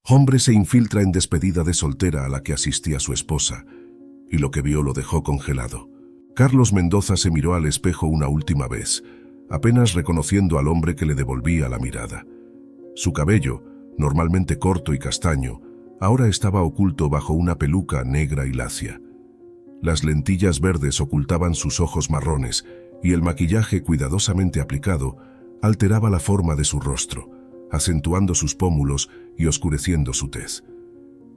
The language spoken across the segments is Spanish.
Hombre se infiltra en despedida de soltera a la que asistía su esposa, y lo que vio lo dejó congelado. Carlos Mendoza se miró al espejo una última vez, apenas reconociendo al hombre que le devolvía la mirada. Su cabello, normalmente corto y castaño, ahora estaba oculto bajo una peluca negra y lacia. Las lentillas verdes ocultaban sus ojos marrones y el maquillaje cuidadosamente aplicado alteraba la forma de su rostro, acentuando sus pómulos y oscureciendo su tez.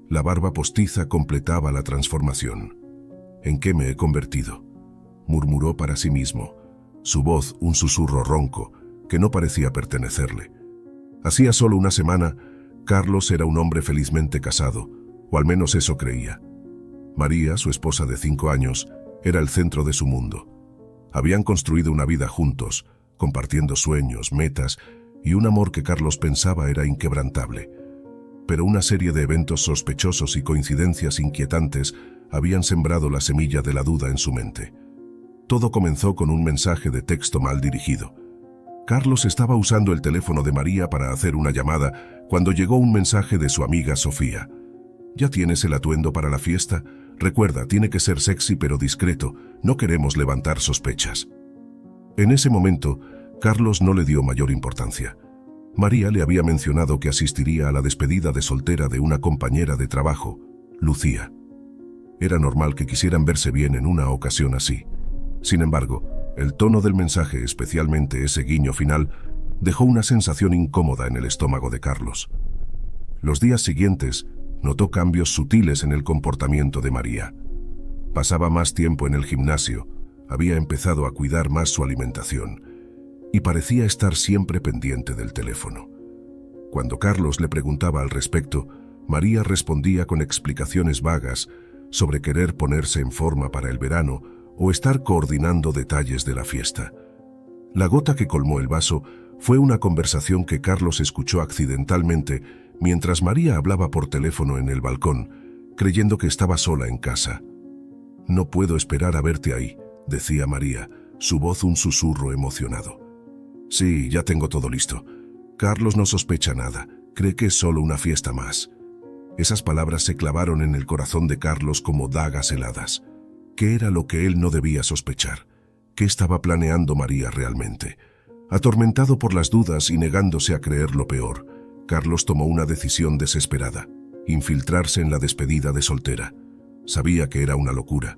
La barba postiza completaba la transformación. ¿En qué me he convertido?, murmuró para sí mismo, su voz un susurro ronco que no parecía pertenecerle. Hacía solo una semana, Carlos era un hombre felizmente casado, o al menos eso creía. María, su esposa de 5 años, era el centro de su mundo. Habían construido una vida juntos, compartiendo sueños, metas y un amor que Carlos pensaba era inquebrantable. Pero una serie de eventos sospechosos y coincidencias inquietantes habían sembrado la semilla de la duda en su mente. Todo comenzó con un mensaje de texto mal dirigido. Carlos estaba usando el teléfono de María para hacer una llamada cuando llegó un mensaje de su amiga Sofía. «¿Ya tienes el atuendo para la fiesta? Recuerda, tiene que ser sexy pero discreto, no queremos levantar sospechas». En ese momento, Carlos no le dio mayor importancia. María le había mencionado que asistiría a la despedida de soltera de una compañera de trabajo, Lucía. Era normal que quisieran verse bien en una ocasión así. Sin embargo, el tono del mensaje, especialmente ese guiño final, dejó una sensación incómoda en el estómago de Carlos. Los días siguientes, notó cambios sutiles en el comportamiento de María. Pasaba más tiempo en el gimnasio, había empezado a cuidar más su alimentación y parecía estar siempre pendiente del teléfono. Cuando Carlos le preguntaba al respecto, María respondía con explicaciones vagas sobre querer ponerse en forma para el verano o estar coordinando detalles de la fiesta. La gota que colmó el vaso fue una conversación que Carlos escuchó accidentalmente mientras María hablaba por teléfono en el balcón, creyendo que estaba sola en casa. «No puedo esperar a verte ahí», decía María, su voz un susurro emocionado. «Sí, ya tengo todo listo. Carlos no sospecha nada, cree que es solo una fiesta más». Esas palabras se clavaron en el corazón de Carlos como dagas heladas. ¿Qué era lo que él no debía sospechar? ¿Qué estaba planeando María realmente? Atormentado por las dudas y negándose a creer lo peor, Carlos tomó una decisión desesperada: infiltrarse en la despedida de soltera. Sabía que era una locura,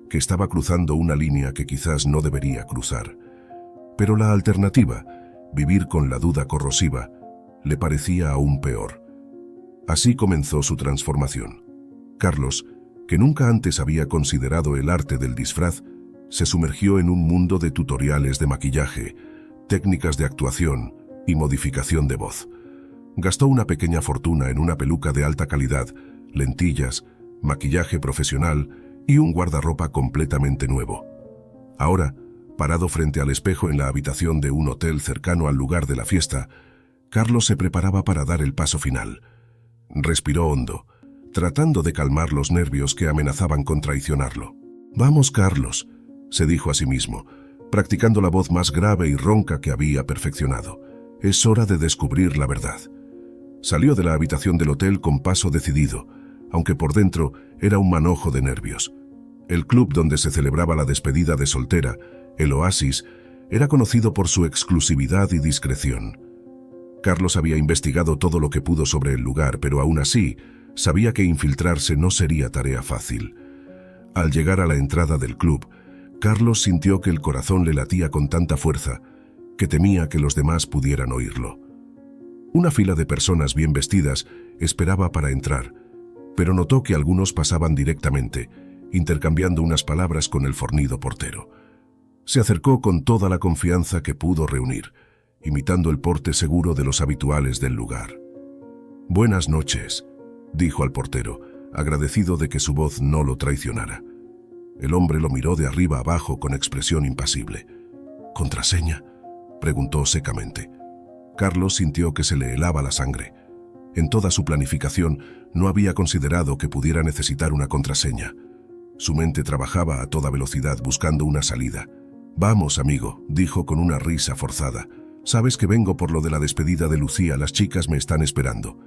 que estaba cruzando una línea que quizás no debería cruzar. Pero la alternativa, vivir con la duda corrosiva, le parecía aún peor. Así comenzó su transformación. Carlos, que nunca antes había considerado el arte del disfraz, se sumergió en un mundo de tutoriales de maquillaje, técnicas de actuación y modificación de voz. Gastó una pequeña fortuna en una peluca de alta calidad, lentillas, maquillaje profesional y un guardarropa completamente nuevo. Ahora, parado frente al espejo en la habitación de un hotel cercano al lugar de la fiesta, Carlos se preparaba para dar el paso final. Respiró hondo, tratando de calmar los nervios que amenazaban con traicionarlo. «Vamos, Carlos», se dijo a sí mismo, practicando la voz más grave y ronca que había perfeccionado. «Es hora de descubrir la verdad». Salió de la habitación del hotel con paso decidido, aunque por dentro era un manojo de nervios. El club donde se celebraba la despedida de soltera, el Oasis, era conocido por su exclusividad y discreción. Carlos había investigado todo lo que pudo sobre el lugar, pero aún así sabía que infiltrarse no sería tarea fácil. Al llegar a la entrada del club, Carlos sintió que el corazón le latía con tanta fuerza que temía que los demás pudieran oírlo. Una fila de personas bien vestidas esperaba para entrar, pero notó que algunos pasaban directamente, intercambiando unas palabras con el fornido portero. Se acercó con toda la confianza que pudo reunir, imitando el porte seguro de los habituales del lugar. «Buenas noches», dijo al portero, agradecido de que su voz no lo traicionara. El hombre lo miró de arriba abajo con expresión impasible. «¿Contraseña?», preguntó secamente. Carlos sintió que se le helaba la sangre. En toda su planificación no había considerado que pudiera necesitar una contraseña. Su mente trabajaba a toda velocidad buscando una salida. «Vamos, amigo», dijo con una risa forzada. «Sabes que vengo por lo de la despedida de Lucía, las chicas me están esperando».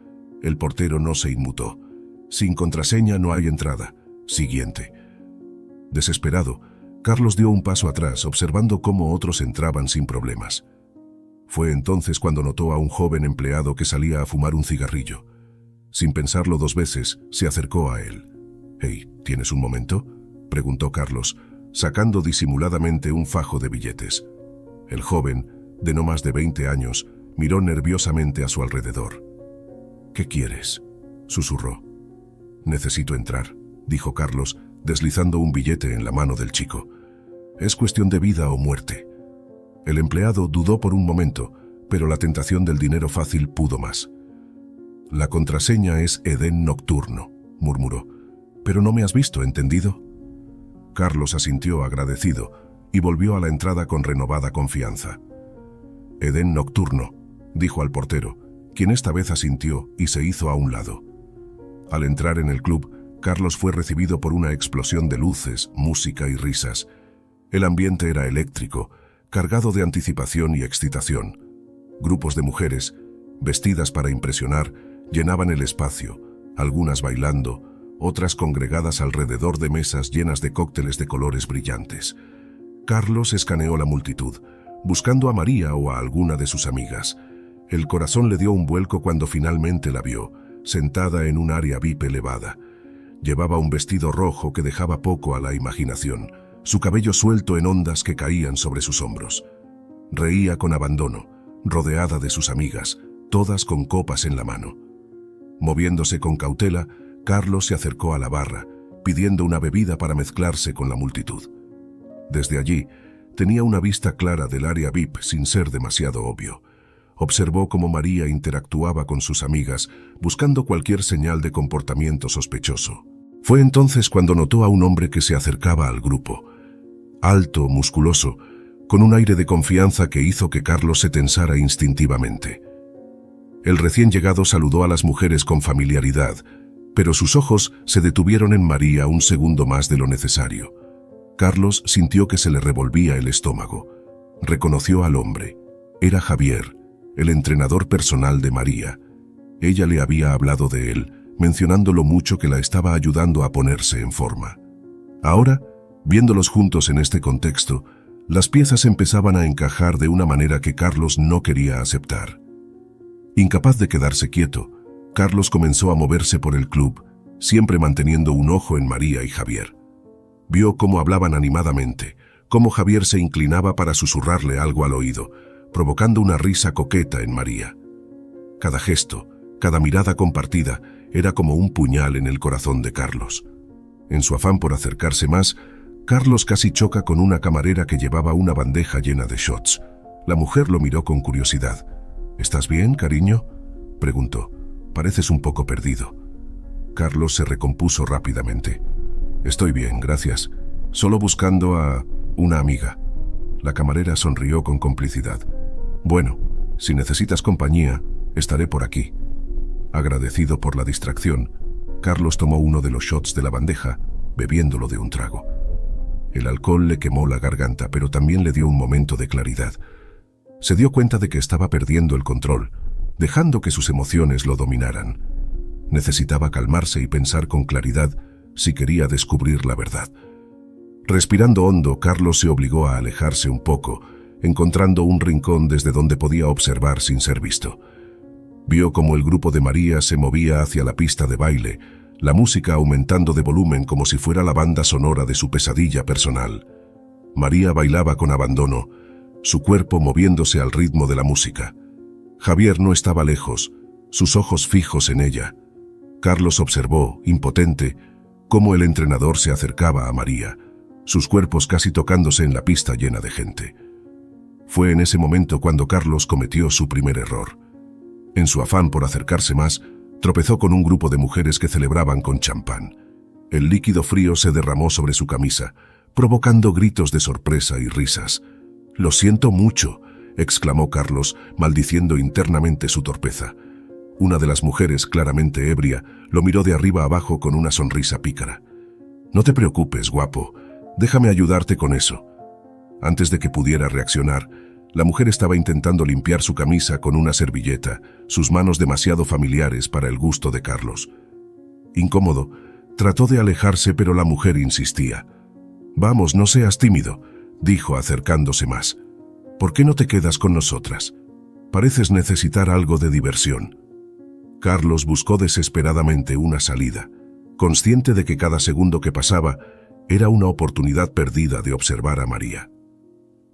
El portero no se inmutó. Sin contraseña no hay entrada. Siguiente. Desesperado, Carlos dio un paso atrás, observando cómo otros entraban sin problemas. Fue entonces cuando notó a un joven empleado que salía a fumar un cigarrillo. Sin pensarlo dos veces, se acercó a él. «Hey, ¿tienes un momento?», preguntó Carlos, sacando disimuladamente un fajo de billetes. El joven, de no más de 20 años, miró nerviosamente a su alrededor. «¿Qué quieres?», susurró. «Necesito entrar», dijo Carlos, deslizando un billete en la mano del chico. «Es cuestión de vida o muerte». El empleado dudó por un momento, pero la tentación del dinero fácil pudo más. «La contraseña es Edén Nocturno», murmuró. «Pero no me has visto, ¿entendido?». Carlos asintió agradecido y volvió a la entrada con renovada confianza. «Edén Nocturno», dijo al portero, quien esta vez asintió y se hizo a un lado. Al entrar en el club, Carlos fue recibido por una explosión de luces, música y risas. El ambiente era eléctrico, cargado de anticipación y excitación. Grupos de mujeres, vestidas para impresionar, llenaban el espacio, algunas bailando, otras congregadas alrededor de mesas llenas de cócteles de colores brillantes. Carlos escaneó la multitud, buscando a María o a alguna de sus amigas. El corazón le dio un vuelco cuando finalmente la vio, sentada en un área VIP elevada. Llevaba un vestido rojo que dejaba poco a la imaginación, su cabello suelto en ondas que caían sobre sus hombros. Reía con abandono, rodeada de sus amigas, todas con copas en la mano. Moviéndose con cautela, Carlos se acercó a la barra, pidiendo una bebida para mezclarse con la multitud. Desde allí, tenía una vista clara del área VIP sin ser demasiado obvio. Observó cómo María interactuaba con sus amigas, buscando cualquier señal de comportamiento sospechoso. Fue entonces cuando notó a un hombre que se acercaba al grupo. Alto, musculoso, con un aire de confianza que hizo que Carlos se tensara instintivamente. El recién llegado saludó a las mujeres con familiaridad, pero sus ojos se detuvieron en María un segundo más de lo necesario. Carlos sintió que se le revolvía el estómago. Reconoció al hombre. Era Javier, el entrenador personal de María. Ella le había hablado de él, mencionando lo mucho que la estaba ayudando a ponerse en forma. Ahora, viéndolos juntos en este contexto, las piezas empezaban a encajar de una manera que Carlos no quería aceptar. Incapaz de quedarse quieto, Carlos comenzó a moverse por el club, siempre manteniendo un ojo en María y Javier. Vio cómo hablaban animadamente, cómo Javier se inclinaba para susurrarle algo al oído, provocando una risa coqueta en María. Cada gesto, cada mirada compartida, era como un puñal en el corazón de Carlos. En su afán por acercarse más, Carlos casi choca con una camarera que llevaba una bandeja llena de shots. La mujer lo miró con curiosidad. «¿Estás bien, cariño?», preguntó. «Pareces un poco perdido». Carlos se recompuso rápidamente. «Estoy bien, gracias. Solo buscando a una amiga». La camarera sonrió con complicidad. «Bueno, si necesitas compañía, estaré por aquí». Agradecido por la distracción, Carlos tomó uno de los shots de la bandeja, bebiéndolo de un trago. El alcohol le quemó la garganta, pero también le dio un momento de claridad. Se dio cuenta de que estaba perdiendo el control, dejando que sus emociones lo dominaran. Necesitaba calmarse y pensar con claridad si quería descubrir la verdad. Respirando hondo, Carlos se obligó a alejarse un poco, encontrando un rincón desde donde podía observar sin ser visto. Vio cómo el grupo de María se movía hacia la pista de baile, la música aumentando de volumen como si fuera la banda sonora de su pesadilla personal. María bailaba con abandono, su cuerpo moviéndose al ritmo de la música. Javier no estaba lejos, sus ojos fijos en ella. Carlos observó, impotente, cómo el entrenador se acercaba a María, sus cuerpos casi tocándose en la pista llena de gente. Fue en ese momento cuando Carlos cometió su primer error. En su afán por acercarse más, tropezó con un grupo de mujeres que celebraban con champán. El líquido frío se derramó sobre su camisa, provocando gritos de sorpresa y risas. «Lo siento mucho», exclamó Carlos, maldiciendo internamente su torpeza. Una de las mujeres, claramente ebria, lo miró de arriba abajo con una sonrisa pícara. «No te preocupes, guapo. Déjame ayudarte con eso». Antes de que pudiera reaccionar, La mujer estaba intentando limpiar su camisa con una servilleta, sus manos demasiado familiares para el gusto de Carlos. Incómodo, trató de alejarse, pero la mujer insistía. «Vamos, no seas tímido», dijo acercándose más. «¿Por qué no te quedas con nosotras? Pareces necesitar algo de diversión». Carlos buscó desesperadamente una salida, consciente de que cada segundo que pasaba era una oportunidad perdida de observar a María.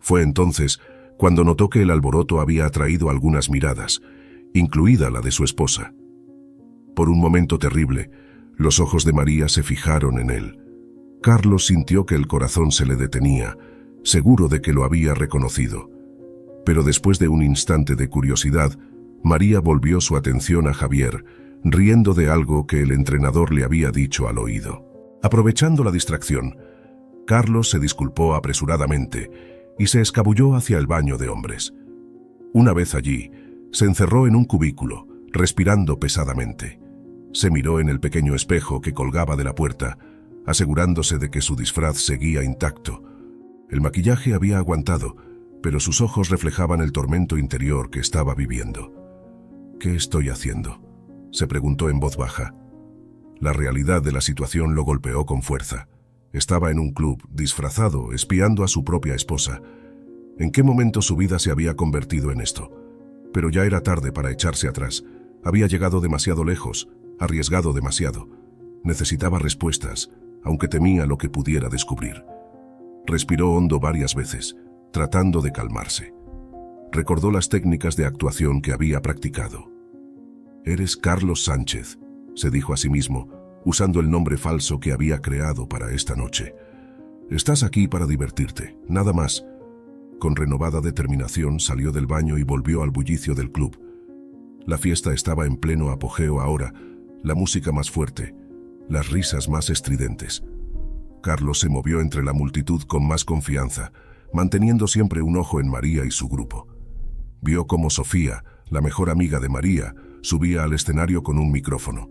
Fue entonces cuando notó que el alboroto había atraído algunas miradas, incluida la de su esposa. Por un momento terrible, los ojos de María se fijaron en él. Carlos sintió que el corazón se le detenía, seguro de que lo había reconocido. Pero después de un instante de curiosidad, María volvió su atención a Javier, riendo de algo que el entrenador le había dicho al oído. Aprovechando la distracción, Carlos se disculpó apresuradamente y se escabulló hacia el baño de hombres. Una vez allí, se encerró en un cubículo, respirando pesadamente. Se miró en el pequeño espejo que colgaba de la puerta, asegurándose de que su disfraz seguía intacto. El maquillaje había aguantado, pero sus ojos reflejaban el tormento interior que estaba viviendo. «¿Qué estoy haciendo?», se preguntó en voz baja. La realidad de la situación lo golpeó con fuerza. Estaba en un club, disfrazado, espiando a su propia esposa. ¿En qué momento su vida se había convertido en esto? Pero ya era tarde para echarse atrás. Había llegado demasiado lejos, arriesgado demasiado. Necesitaba respuestas, aunque temía lo que pudiera descubrir. Respiró hondo varias veces, tratando de calmarse. Recordó las técnicas de actuación que había practicado. «Eres Carlos Sánchez», se dijo a sí mismo, usando el nombre falso que había creado para esta noche. «Estás aquí para divertirte, nada más». Con renovada determinación salió del baño y volvió al bullicio del club. La fiesta estaba en pleno apogeo ahora, la música más fuerte, las risas más estridentes. Carlos se movió entre la multitud con más confianza, manteniendo siempre un ojo en María y su grupo. Vio cómo Sofía, la mejor amiga de María, subía al escenario con un micrófono.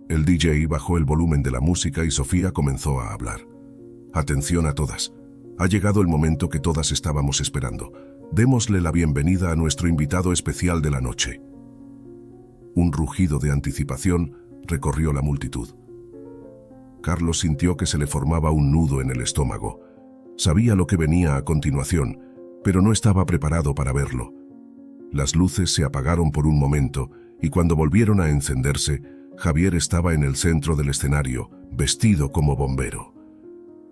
El DJ bajó el volumen de la música y Sofía comenzó a hablar. «Atención a todas. Ha llegado el momento que todas estábamos esperando. Démosle la bienvenida a nuestro invitado especial de la noche». Un rugido de anticipación recorrió la multitud. Carlos sintió que se le formaba un nudo en el estómago. Sabía lo que venía a continuación, pero no estaba preparado para verlo. Las luces se apagaron por un momento y cuando volvieron a encenderse, Javier estaba en el centro del escenario, vestido como bombero.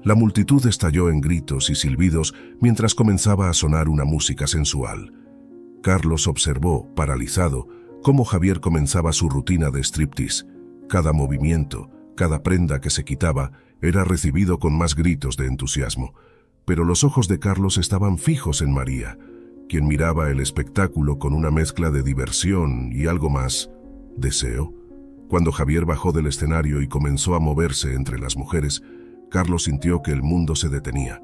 La multitud estalló en gritos y silbidos mientras comenzaba a sonar una música sensual. Carlos observó, paralizado, cómo Javier comenzaba su rutina de striptease. Cada movimiento, cada prenda que se quitaba, era recibido con más gritos de entusiasmo. Pero los ojos de Carlos estaban fijos en María, quien miraba el espectáculo con una mezcla de diversión y algo más, deseo. Cuando Javier bajó del escenario y comenzó a moverse entre las mujeres, Carlos sintió que el mundo se detenía.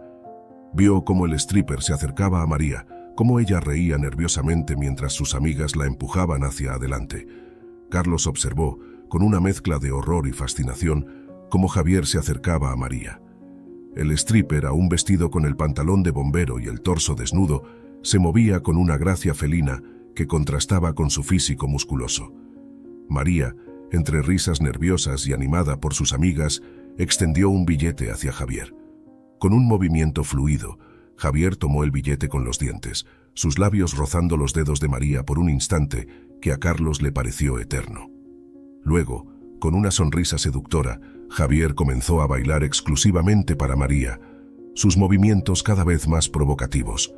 Vio cómo el stripper se acercaba a María, cómo ella reía nerviosamente mientras sus amigas la empujaban hacia adelante. Carlos observó, con una mezcla de horror y fascinación, cómo Javier se acercaba a María. El stripper, aún vestido con el pantalón de bombero y el torso desnudo, se movía con una gracia felina que contrastaba con su físico musculoso. María, entre risas nerviosas y animada por sus amigas, extendió un billete hacia Javier. Con un movimiento fluido, Javier tomó el billete con los dientes, sus labios rozando los dedos de María por un instante que a Carlos le pareció eterno. Luego, con una sonrisa seductora, Javier comenzó a bailar exclusivamente para María, sus movimientos cada vez más provocativos.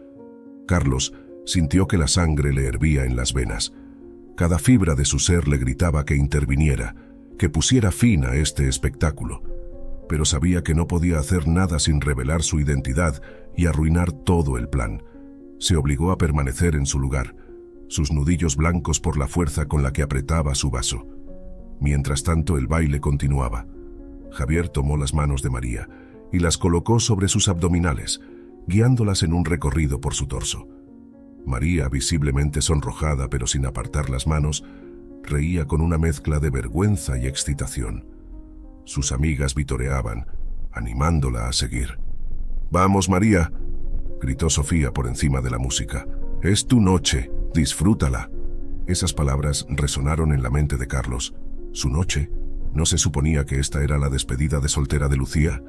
Carlos sintió que la sangre le hervía en las venas. Cada fibra de su ser le gritaba que interviniera, que pusiera fin a este espectáculo. Pero sabía que no podía hacer nada sin revelar su identidad y arruinar todo el plan. Se obligó a permanecer en su lugar, sus nudillos blancos por la fuerza con la que apretaba su vaso. Mientras tanto, el baile continuaba. Javier tomó las manos de María y las colocó sobre sus abdominales, guiándolas en un recorrido por su torso. María, visiblemente sonrojada pero sin apartar las manos, reía con una mezcla de vergüenza y excitación. Sus amigas vitoreaban, animándola a seguir. «¡Vamos, María!», gritó Sofía por encima de la música. Es tu noche, disfrútala. Esas palabras resonaron en la mente de Carlos. ¿Su noche? ¿No se suponía que esta era la despedida de soltera de Lucía?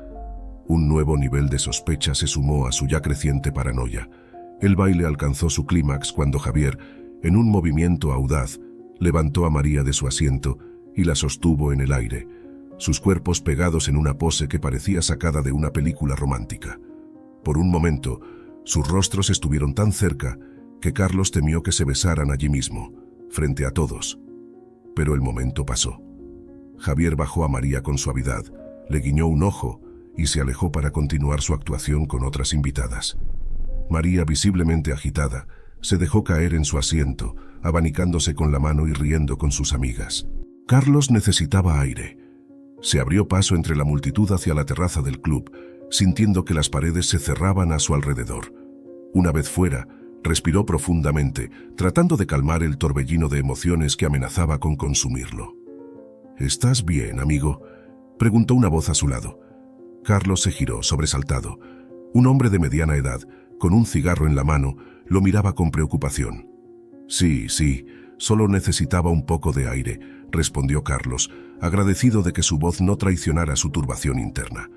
Un nuevo nivel de sospecha se sumó a su ya creciente paranoia. El baile alcanzó su clímax cuando Javier, en un movimiento audaz, levantó a María de su asiento y la sostuvo en el aire, sus cuerpos pegados en una pose que parecía sacada de una película romántica. Por un momento, sus rostros estuvieron tan cerca que Carlos temió que se besaran allí mismo, frente a todos. Pero el momento pasó. Javier bajó a María con suavidad, le guiñó un ojo y se alejó para continuar su actuación con otras invitadas. María, visiblemente agitada, se dejó caer en su asiento, abanicándose con la mano y riendo con sus amigas. Carlos necesitaba aire. Se abrió paso entre la multitud hacia la terraza del club, sintiendo que las paredes se cerraban a su alrededor. Una vez fuera, respiró profundamente, tratando de calmar el torbellino de emociones que amenazaba con consumirlo. «¿Estás bien, amigo?», preguntó una voz a su lado. Carlos se giró, sobresaltado. Un hombre de mediana edad, con un cigarro en la mano, lo miraba con preocupación. «Sí, solo necesitaba un poco de aire», respondió Carlos, agradecido de que su voz no traicionara su turbación interna.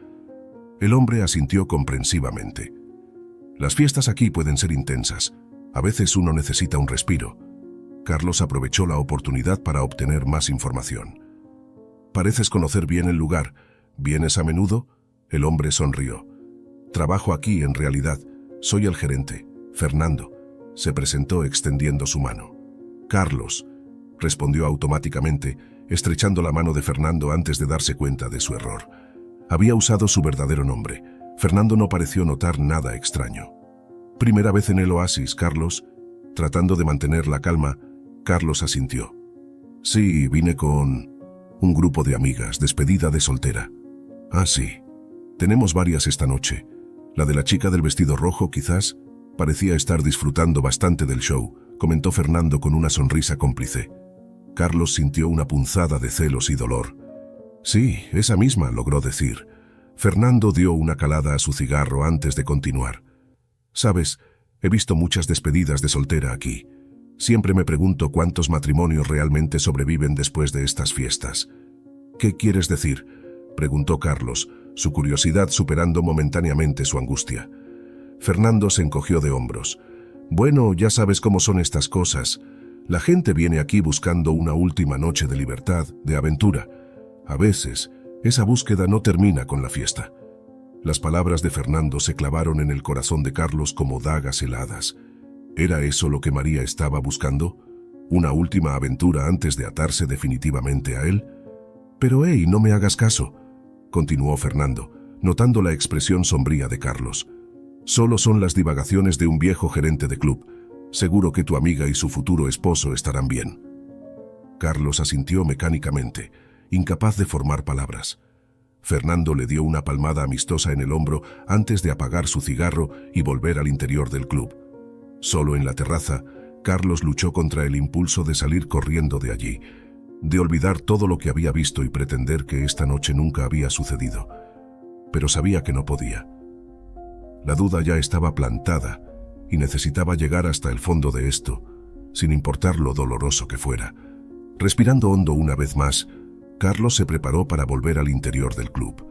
El hombre asintió comprensivamente. «Las fiestas aquí pueden ser intensas. A veces uno necesita un respiro». Carlos aprovechó la oportunidad para obtener más información. «Pareces conocer bien el lugar. ¿Vienes a menudo?». El hombre sonrió. «Trabajo aquí, en realidad. Soy el gerente, Fernando», se presentó extendiendo su mano. «Carlos», respondió automáticamente, estrechando la mano de Fernando antes de darse cuenta de su error. Había usado su verdadero nombre. Fernando no pareció notar nada extraño. «¿Primera vez en el oasis, Carlos?». Tratando de mantener la calma, Carlos asintió. «Sí, vine con un grupo de amigas, despedida de soltera». «Ah, sí. Tenemos varias esta noche. La de la chica del vestido rojo, quizás, parecía estar disfrutando bastante del show», comentó Fernando con una sonrisa cómplice. Carlos sintió una punzada de celos y dolor. «Sí, esa misma», logró decir. Fernando dio una calada a su cigarro antes de continuar. «Sabes, he visto muchas despedidas de soltera aquí. Siempre me pregunto cuántos matrimonios realmente sobreviven después de estas fiestas». «¿Qué quieres decir?», preguntó Carlos, su curiosidad superando momentáneamente su angustia. Fernando se encogió de hombros. «Bueno, ya sabes cómo son estas cosas. La gente viene aquí buscando una última noche de libertad, de aventura. A veces, esa búsqueda no termina con la fiesta». Las palabras de Fernando se clavaron en el corazón de Carlos como dagas heladas. ¿Era eso lo que María estaba buscando? ¿Una última aventura antes de atarse definitivamente a él? «Pero no me hagas caso», continuó Fernando, notando la expresión sombría de Carlos. «Solo son las divagaciones de un viejo gerente de club. Seguro que tu amiga y su futuro esposo estarán bien». Carlos asintió mecánicamente, incapaz de formar palabras. Fernando le dio una palmada amistosa en el hombro antes de apagar su cigarro y volver al interior del club. Solo en la terraza, Carlos luchó contra el impulso de salir corriendo de allí, de olvidar todo lo que había visto y pretender que esta noche nunca había sucedido. Pero sabía que no podía. La duda ya estaba plantada y necesitaba llegar hasta el fondo de esto, sin importar lo doloroso que fuera. Respirando hondo una vez más, Carlos se preparó para volver al interior del club.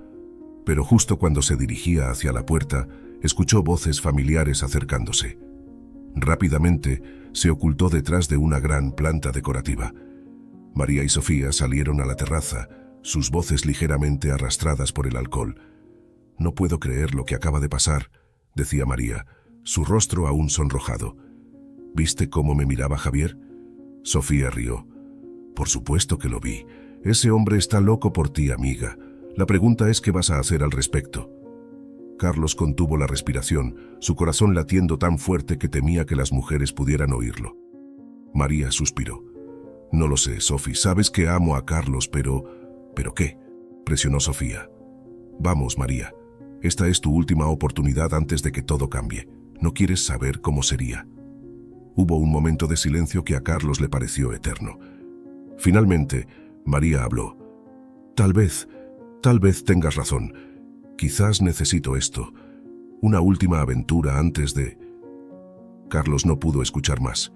Pero justo cuando se dirigía hacia la puerta, escuchó voces familiares acercándose. Rápidamente, se ocultó detrás de una gran planta decorativa. María y Sofía salieron a la terraza, sus voces ligeramente arrastradas por el alcohol. «No puedo creer lo que acaba de pasar», decía María, su rostro aún sonrojado. «¿Viste cómo me miraba Javier?». Sofía rió. «Por supuesto que lo vi. Ese hombre está loco por ti, amiga. La pregunta es qué vas a hacer al respecto». Carlos contuvo la respiración, su corazón latiendo tan fuerte que temía que las mujeres pudieran oírlo. María suspiró. «No lo sé, Sophie. Sabes que amo a Carlos, pero... ¿Pero qué?», presionó Sofía. «Vamos, María. Esta es tu última oportunidad antes de que todo cambie. ¿No quieres saber cómo sería?». Hubo un momento de silencio que a Carlos le pareció eterno. Finalmente, María habló. Tal vez tengas razón. Quizás necesito esto. Una última aventura antes de... Carlos no pudo escuchar más.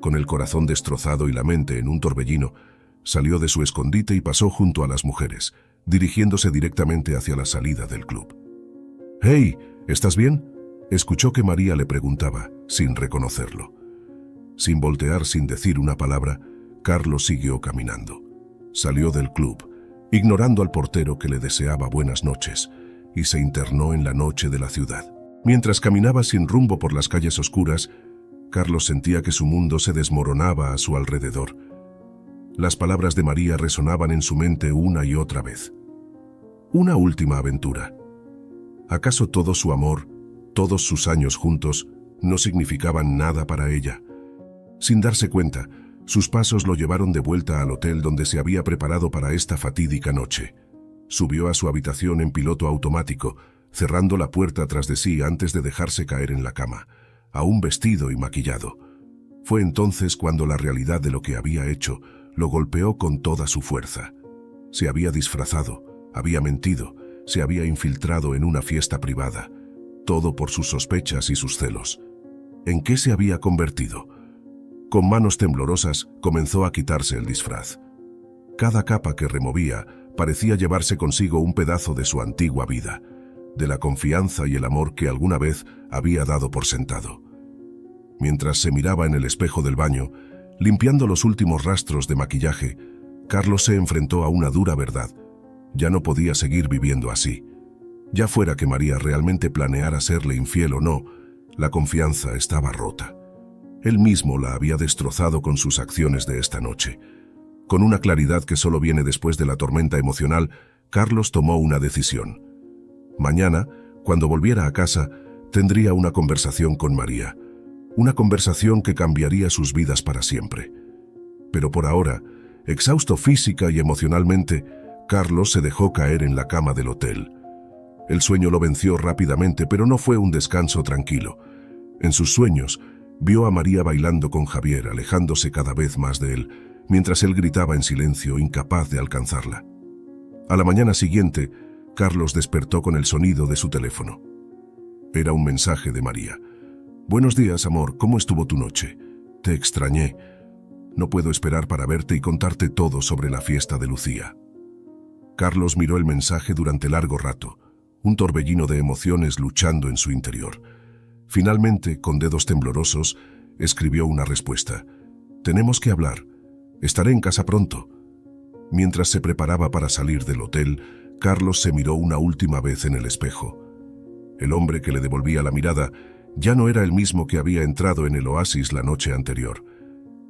Con el corazón destrozado y la mente en un torbellino, salió de su escondite y pasó junto a las mujeres, dirigiéndose directamente hacia la salida del club. «¡Hey! ¿Estás bien?», escuchó que María le preguntaba, sin reconocerlo. Sin voltear, sin decir una palabra, Carlos siguió caminando. Salió del club, ignorando al portero que le deseaba buenas noches, y se internó en la noche de la ciudad. Mientras caminaba sin rumbo por las calles oscuras, Carlos sentía que su mundo se desmoronaba a su alrededor. Las palabras de María resonaban en su mente una y otra vez. Una última aventura. ¿Acaso todo su amor, todos sus años juntos, no significaban nada para ella? Sin darse cuenta, sus pasos lo llevaron de vuelta al hotel donde se había preparado para esta fatídica noche. Subió a su habitación en piloto automático, cerrando la puerta tras de sí antes de dejarse caer en la cama, aún vestido y maquillado. Fue entonces cuando la realidad de lo que había hecho lo golpeó con toda su fuerza. Se había disfrazado, había mentido, se había infiltrado en una fiesta privada, todo por sus sospechas y sus celos. ¿En qué se había convertido? Con manos temblorosas comenzó a quitarse el disfraz. Cada capa que removía parecía llevarse consigo un pedazo de su antigua vida, de la confianza y el amor que alguna vez había dado por sentado. Mientras se miraba en el espejo del baño, limpiando los últimos rastros de maquillaje, Carlos se enfrentó a una dura verdad. Ya no podía seguir viviendo así. Ya fuera que María realmente planeara serle infiel o no, la confianza estaba rota. Él mismo la había destrozado con sus acciones de esta noche. Con una claridad que solo viene después de la tormenta emocional, Carlos tomó una decisión. Mañana, cuando volviera a casa, tendría una conversación con María. Una conversación que cambiaría sus vidas para siempre. Pero por ahora, exhausto física y emocionalmente, Carlos se dejó caer en la cama del hotel. El sueño lo venció rápidamente, pero no fue un descanso tranquilo. En sus sueños, vio a María bailando con Javier, alejándose cada vez más de él, mientras él gritaba en silencio, incapaz de alcanzarla. A la mañana siguiente, Carlos despertó con el sonido de su teléfono. Era un mensaje de María. «Buenos días, amor, ¿cómo estuvo tu noche? Te extrañé. No puedo esperar para verte y contarte todo sobre la fiesta de Lucía». Carlos miró el mensaje durante largo rato, un torbellino de emociones luchando en su interior. Finalmente, con dedos temblorosos, escribió una respuesta. «Tenemos que hablar. Estaré en casa pronto». Mientras se preparaba para salir del hotel, Carlos se miró una última vez en el espejo. El hombre que le devolvía la mirada ya no era el mismo que había entrado en el oasis la noche anterior.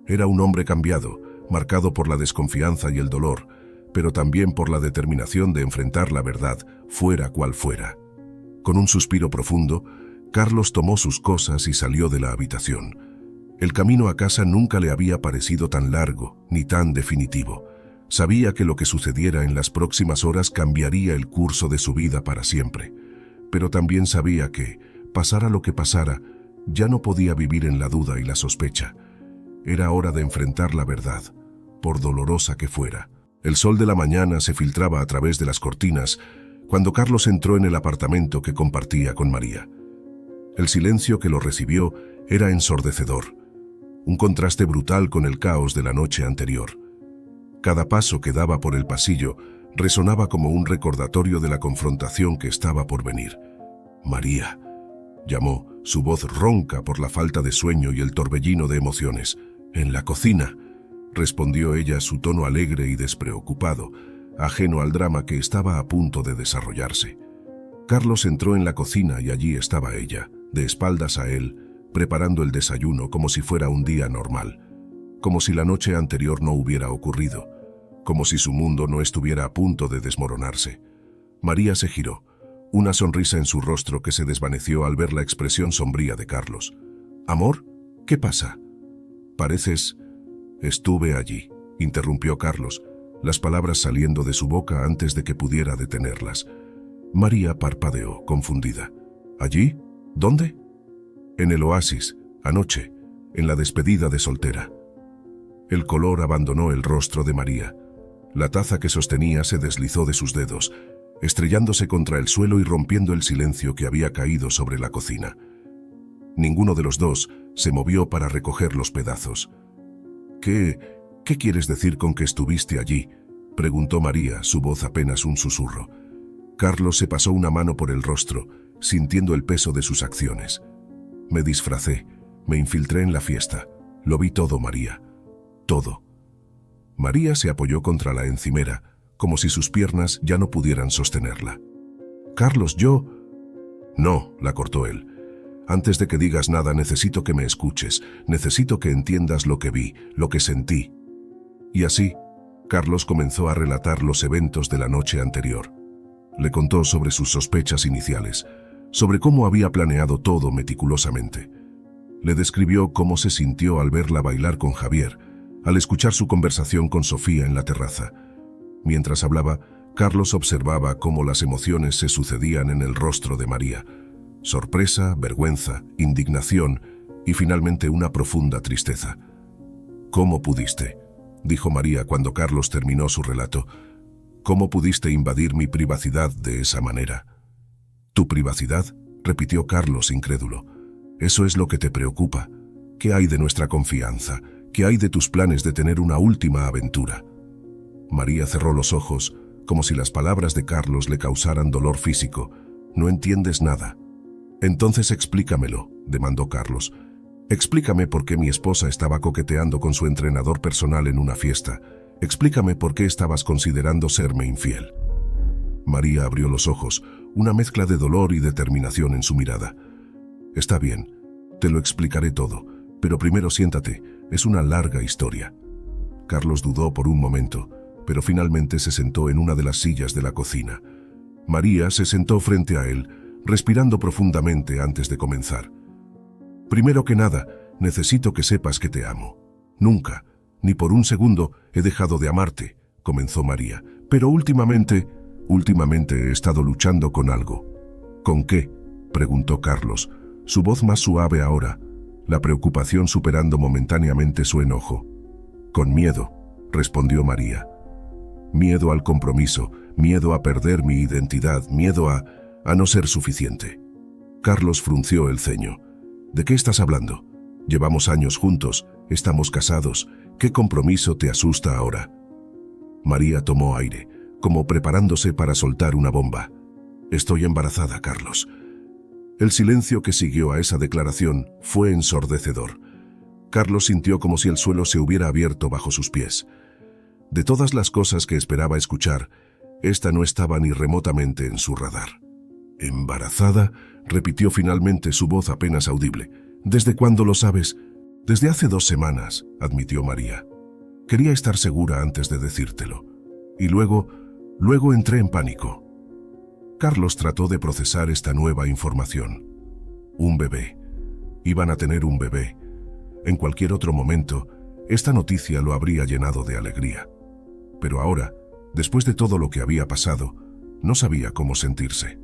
Era un hombre cambiado, marcado por la desconfianza y el dolor, pero también por la determinación de enfrentar la verdad, fuera cual fuera. Con un suspiro profundo, Carlos tomó sus cosas y salió de la habitación. El camino a casa nunca le había parecido tan largo ni tan definitivo. Sabía que lo que sucediera en las próximas horas cambiaría el curso de su vida para siempre. Pero también sabía que, pasara lo que pasara, ya no podía vivir en la duda y la sospecha. Era hora de enfrentar la verdad, por dolorosa que fuera. El sol de la mañana se filtraba a través de las cortinas cuando Carlos entró en el apartamento que compartía con María. El silencio que lo recibió era ensordecedor, un contraste brutal con el caos de la noche anterior. Cada paso que daba por el pasillo resonaba como un recordatorio de la confrontación que estaba por venir. «María», llamó, su voz ronca por la falta de sueño y el torbellino de emociones. «En la cocina», respondió ella, su tono alegre y despreocupado, ajeno al drama que estaba a punto de desarrollarse. Carlos entró en la cocina y allí estaba ella, de espaldas a él, preparando el desayuno como si fuera un día normal, como si la noche anterior no hubiera ocurrido, como si su mundo no estuviera a punto de desmoronarse. María se giró, una sonrisa en su rostro que se desvaneció al ver la expresión sombría de Carlos. «¿Amor? ¿Qué pasa?» «Pareces...» «Estuve allí», interrumpió Carlos, las palabras saliendo de su boca antes de que pudiera detenerlas. María parpadeó, confundida. «¿Allí? ¿Dónde?» «En el oasis, anoche, en la despedida de soltera». El color abandonó el rostro de María. La taza que sostenía se deslizó de sus dedos, estrellándose contra el suelo y rompiendo el silencio que había caído sobre la cocina. Ninguno de los dos Se movió para recoger los pedazos. ¿Qué quieres decir con que estuviste allí?, preguntó María, su voz apenas un susurro. Carlos se pasó una mano por el rostro, sintiendo el peso de sus acciones. Me disfracé, me infiltré en la fiesta. Lo vi todo, María. Todo. María se apoyó contra la encimera, como si sus piernas ya no pudieran sostenerla. Carlos, yo... No, la cortó él. Antes de que digas nada, necesito que me escuches, necesito que entiendas lo que vi, lo que sentí. Y así, Carlos comenzó a relatar los eventos de la noche anterior. Le contó sobre sus sospechas iniciales, sobre cómo había planeado todo meticulosamente. Le describió cómo se sintió al verla bailar con Javier, al escuchar su conversación con Sofía en la terraza. Mientras hablaba, Carlos observaba cómo las emociones se sucedían en el rostro de María. Sorpresa, vergüenza, indignación y finalmente una profunda tristeza. «¿Cómo pudiste?», dijo María cuando Carlos terminó su relato. «¿Cómo pudiste invadir mi privacidad de esa manera?». «¿Tu privacidad?», repitió Carlos incrédulo. «¿Eso es lo que te preocupa? ¿Qué hay de nuestra confianza? ¿Qué hay de tus planes de tener una última aventura?». María cerró los ojos, como si las palabras de Carlos le causaran dolor físico. «No entiendes nada». «Entonces explícamelo», demandó Carlos. «Explícame por qué mi esposa estaba coqueteando con su entrenador personal en una fiesta. Explícame por qué estabas considerando serme infiel». María abrió los ojos, una mezcla de dolor y determinación en su mirada. «Está bien, te lo explicaré todo, pero primero siéntate, es una larga historia». Carlos dudó por un momento, pero finalmente se sentó en una de las sillas de la cocina. María se sentó frente a él, respirando profundamente antes de comenzar. «Primero que nada, necesito que sepas que te amo. Nunca, ni por un segundo, he dejado de amarte», comenzó María. «Pero últimamente he estado luchando con algo». «¿Con qué?», preguntó Carlos, su voz más suave ahora, la preocupación superando momentáneamente su enojo. «Con miedo», respondió María. «Miedo al compromiso, miedo a perder mi identidad, miedo a no ser suficiente». Carlos frunció el ceño. «¿De qué estás hablando? Llevamos años juntos, estamos casados. ¿Qué compromiso te asusta ahora?». María tomó aire, como preparándose para soltar una bomba. «Estoy embarazada, Carlos». El silencio que siguió a esa declaración fue ensordecedor. Carlos sintió como si el suelo se hubiera abierto bajo sus pies. De todas las cosas que esperaba escuchar, esta no estaba ni remotamente en su radar. «¿Embarazada?», repitió finalmente, su voz apenas audible. «¿Desde cuándo lo sabes?». «Desde hace 2 semanas», admitió María. «Quería estar segura antes de decírtelo. Y luego entré en pánico». Carlos trató de procesar esta nueva información. Un bebé. Iban a tener un bebé. En cualquier otro momento, esta noticia lo habría llenado de alegría. Pero ahora, después de todo lo que había pasado, no sabía cómo sentirse.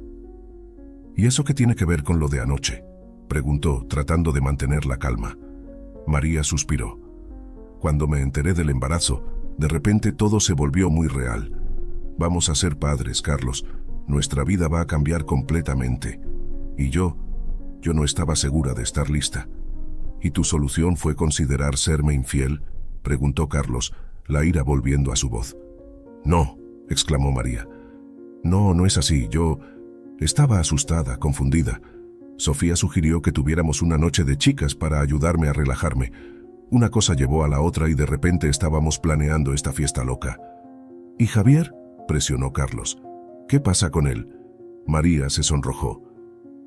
«¿Y eso qué tiene que ver con lo de anoche?», preguntó, tratando de mantener la calma. María suspiró. «Cuando me enteré del embarazo, de repente todo se volvió muy real. Vamos a ser padres, Carlos. Nuestra vida va a cambiar completamente. Y yo no estaba segura de estar lista». «¿Y tu solución fue considerar serme infiel?», preguntó Carlos, la ira volviendo a su voz. «No», exclamó María. No es así. Yo estaba asustada, confundida. Sofía sugirió que tuviéramos una noche de chicas para ayudarme a relajarme. Una cosa llevó a la otra y de repente estábamos planeando esta fiesta loca». «¿Y Javier?», presionó Carlos. «¿Qué pasa con él?». María se sonrojó.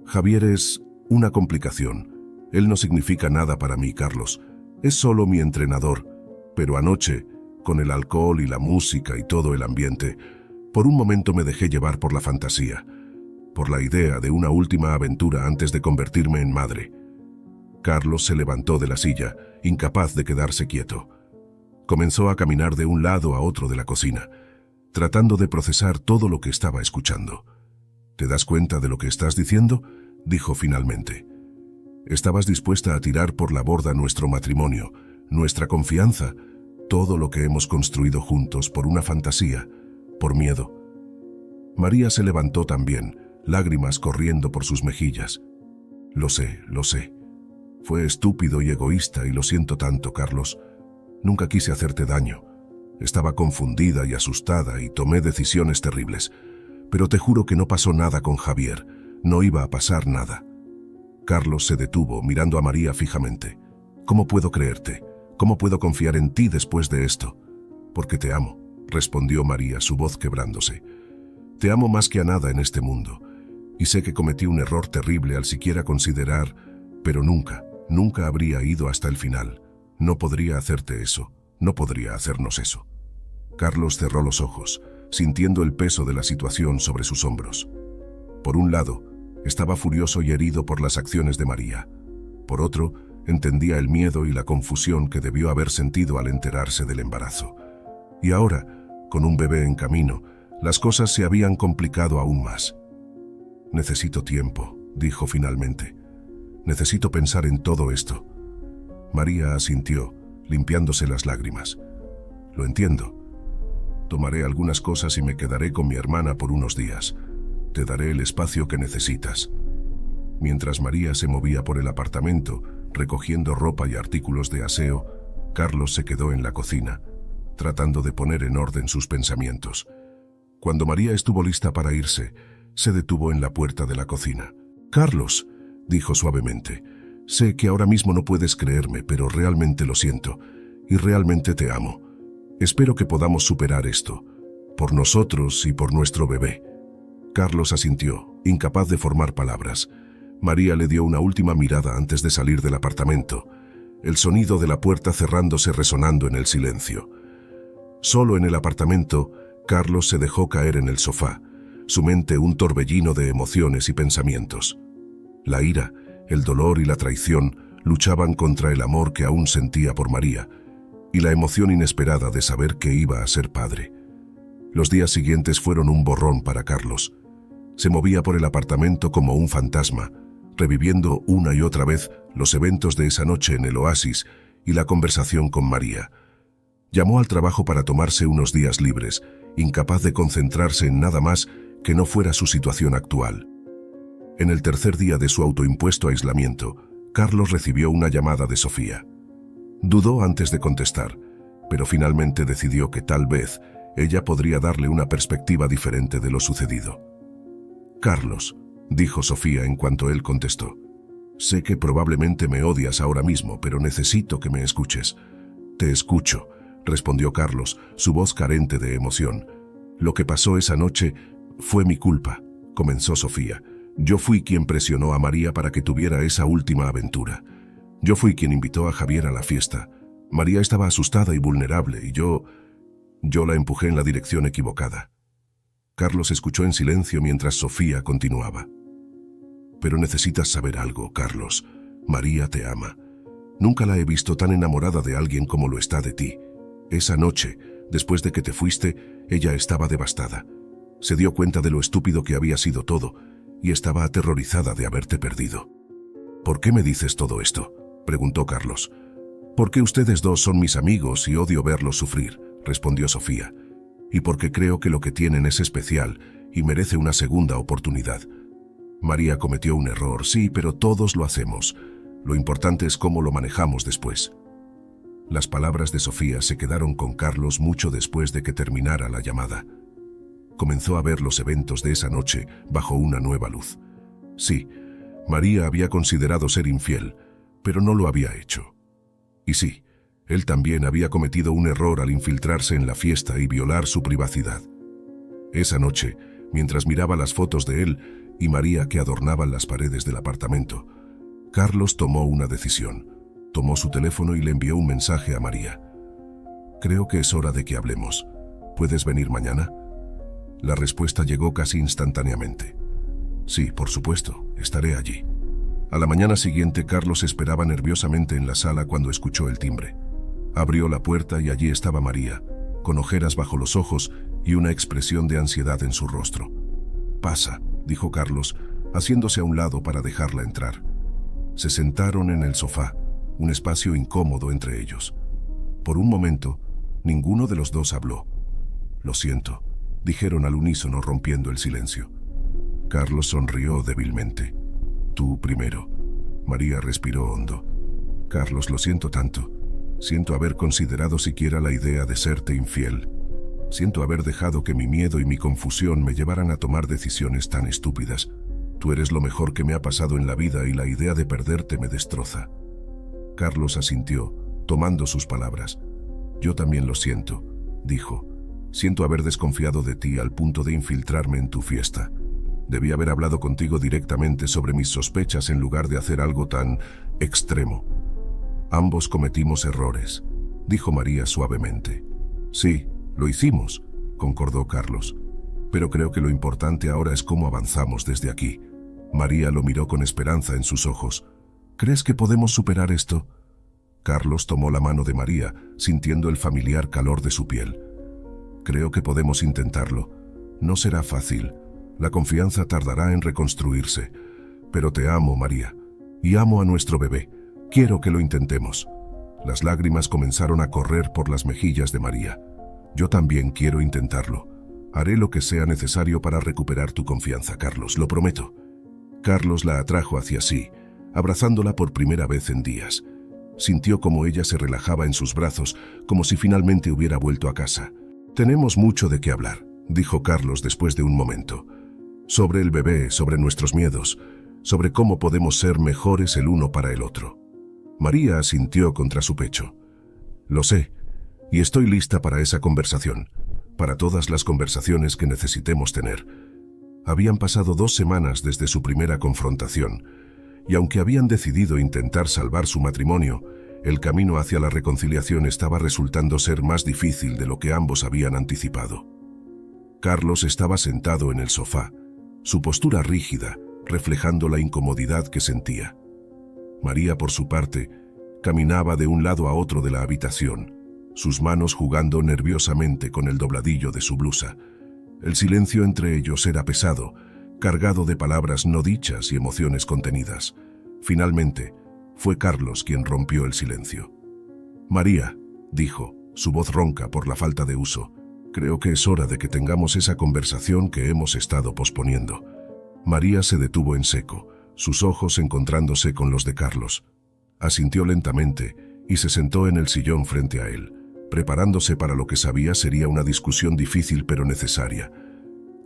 «Javier es una complicación. Él no significa nada para mí, Carlos. Es solo mi entrenador. Pero anoche, con el alcohol y la música y todo el ambiente, por un momento me dejé llevar por la fantasía, por la idea de una última aventura antes de convertirme en madre». Carlos se levantó de la silla, incapaz de quedarse quieto. Comenzó a caminar de un lado a otro de la cocina, tratando de procesar todo lo que estaba escuchando. «¿Te das cuenta de lo que estás diciendo?», dijo finalmente. «Estabas dispuesta a tirar por la borda nuestro matrimonio, nuestra confianza, todo lo que hemos construido juntos por una fantasía, por miedo». María se levantó también, lágrimas corriendo por sus mejillas. Lo sé. Fue estúpido y egoísta y lo siento tanto, Carlos. Nunca quise hacerte daño. Estaba confundida y asustada y tomé decisiones terribles. Pero te juro que no pasó nada con Javier. No iba a pasar nada. Carlos se detuvo, mirando a María fijamente. ¿Cómo puedo creerte? ¿Cómo puedo confiar en ti después de esto? Porque te amo, respondió María, su voz quebrándose. Te amo más que a nada en este mundo. Y sé que cometí un error terrible al siquiera considerar, pero nunca habría ido hasta el final. No podría hacerte eso, no podría hacernos eso. Carlos cerró los ojos, sintiendo el peso de la situación sobre sus hombros. Por un lado, estaba furioso y herido por las acciones de María. Por otro, entendía el miedo y la confusión que debió haber sentido al enterarse del embarazo. Y ahora, con un bebé en camino, las cosas se habían complicado aún más. Necesito tiempo, dijo finalmente. Necesito pensar en todo esto. María asintió, limpiándose las lágrimas. Lo entiendo. Tomaré algunas cosas y me quedaré con mi hermana por unos días. Te daré el espacio que necesitas. Mientras María se movía por el apartamento, recogiendo ropa y artículos de aseo, Carlos se quedó en la cocina, tratando de poner en orden sus pensamientos. Cuando María estuvo lista para irse, se detuvo en la puerta de la cocina. «Carlos», dijo suavemente, «sé que ahora mismo no puedes creerme, pero realmente lo siento, y realmente te amo. Espero que podamos superar esto, por nosotros y por nuestro bebé». Carlos asintió, incapaz de formar palabras. María le dio una última mirada antes de salir del apartamento, el sonido de la puerta cerrándose resonando en el silencio. Solo en el apartamento, Carlos se dejó caer en el sofá, su mente un torbellino de emociones y pensamientos. La ira, el dolor y la traición luchaban contra el amor que aún sentía por María, y la emoción inesperada de saber que iba a ser padre. Los días siguientes fueron un borrón para Carlos. Se movía por el apartamento como un fantasma, reviviendo una y otra vez los eventos de esa noche en el oasis y la conversación con María. Llamó al trabajo para tomarse unos días libres, incapaz de concentrarse en nada más que no fuera su situación actual. En el tercer día de su autoimpuesto aislamiento, Carlos recibió una llamada de Sofía. Dudó antes de contestar, pero finalmente decidió que tal vez ella podría darle una perspectiva diferente de lo sucedido. «Carlos», dijo Sofía en cuanto él contestó, «sé que probablemente me odias ahora mismo, pero necesito que me escuches». «Te escucho», respondió Carlos, su voz carente de emoción. «Lo que pasó esa noche fue mi culpa», comenzó Sofía. «Yo fui quien presionó a María para que tuviera esa última aventura. Yo fui quien invitó a Javier a la fiesta. María estaba asustada y vulnerable y yo la empujé en la dirección equivocada». Carlos escuchó en silencio mientras Sofía continuaba. «Pero necesitas saber algo, Carlos. María te ama. Nunca la he visto tan enamorada de alguien como lo está de ti. Esa noche, después de que te fuiste, ella estaba devastada. Se dio cuenta de lo estúpido que había sido todo y estaba aterrorizada de haberte perdido». «¿Por qué me dices todo esto?», preguntó Carlos. «Porque ustedes dos son mis amigos y odio verlos sufrir», respondió Sofía. «Y porque creo que lo que tienen es especial y merece una segunda oportunidad. María cometió un error, sí, pero todos lo hacemos. Lo importante es cómo lo manejamos después». Las palabras de Sofía se quedaron con Carlos mucho después de que terminara la llamada. Comenzó a ver los eventos de esa noche bajo una nueva luz. Sí, María había considerado ser infiel, pero no lo había hecho. Y sí, él también había cometido un error al infiltrarse en la fiesta y violar su privacidad. Esa noche, mientras miraba las fotos de él y María que adornaban las paredes del apartamento, Carlos tomó una decisión. Tomó su teléfono y le envió un mensaje a María. «Creo que es hora de que hablemos. ¿Puedes venir mañana?». La respuesta llegó casi instantáneamente. «Sí, por supuesto, estaré allí». A la mañana siguiente, Carlos esperaba nerviosamente en la sala cuando escuchó el timbre. Abrió la puerta y allí estaba María, con ojeras bajo los ojos y una expresión de ansiedad en su rostro. «Pasa», dijo Carlos, haciéndose a un lado para dejarla entrar. Se sentaron en el sofá, un espacio incómodo entre ellos. Por un momento, ninguno de los dos habló. «Lo siento», dijeron al unísono rompiendo el silencio. Carlos sonrió débilmente. «Tú primero». María respiró hondo. Carlos, lo siento tanto. Siento haber considerado siquiera la idea de serte infiel. Siento haber dejado que mi miedo y mi confusión me llevaran a tomar decisiones tan estúpidas. Tú eres lo mejor que me ha pasado en la vida y la idea de perderte me destroza. Carlos asintió, tomando sus palabras. Yo también lo siento, dijo. Siento haber desconfiado de ti al punto de infiltrarme en tu fiesta. Debí haber hablado contigo directamente sobre mis sospechas en lugar de hacer algo tan extremo. Ambos cometimos errores, dijo María suavemente. Sí, lo hicimos, concordó Carlos. Pero creo que lo importante ahora es cómo avanzamos desde aquí. María lo miró con esperanza en sus ojos. ¿Crees que podemos superar esto? Carlos tomó la mano de María, sintiendo el familiar calor de su piel. Creo que podemos intentarlo. No será fácil. La confianza tardará en reconstruirse. Pero te amo, María. Y amo a nuestro bebé. Quiero que lo intentemos. Las lágrimas comenzaron a correr por las mejillas de María. Yo también quiero intentarlo. Haré lo que sea necesario para recuperar tu confianza, Carlos, lo prometo. Carlos la atrajo hacia sí, abrazándola por primera vez en días. Sintió como ella se relajaba en sus brazos, como si finalmente hubiera vuelto a casa. Tenemos mucho de qué hablar, dijo Carlos después de un momento. Sobre el bebé, sobre nuestros miedos, sobre cómo podemos ser mejores el uno para el otro. María asintió contra su pecho. Lo sé, y estoy lista para esa conversación, para todas las conversaciones que necesitemos tener. Habían pasado 2 semanas desde su primera confrontación, y aunque habían decidido intentar salvar su matrimonio, el camino hacia la reconciliación estaba resultando ser más difícil de lo que ambos habían anticipado. Carlos estaba sentado en el sofá, su postura rígida, reflejando la incomodidad que sentía. María, por su parte, caminaba de un lado a otro de la habitación, sus manos jugando nerviosamente con el dobladillo de su blusa. El silencio entre ellos era pesado, cargado de palabras no dichas y emociones contenidas. Finalmente, fue Carlos quien rompió el silencio. María, dijo, su voz ronca por la falta de uso, creo que es hora de que tengamos esa conversación que hemos estado posponiendo. María se detuvo en seco, sus ojos encontrándose con los de Carlos. Asintió lentamente y se sentó en el sillón frente a él, preparándose para lo que sabía sería una discusión difícil pero necesaria.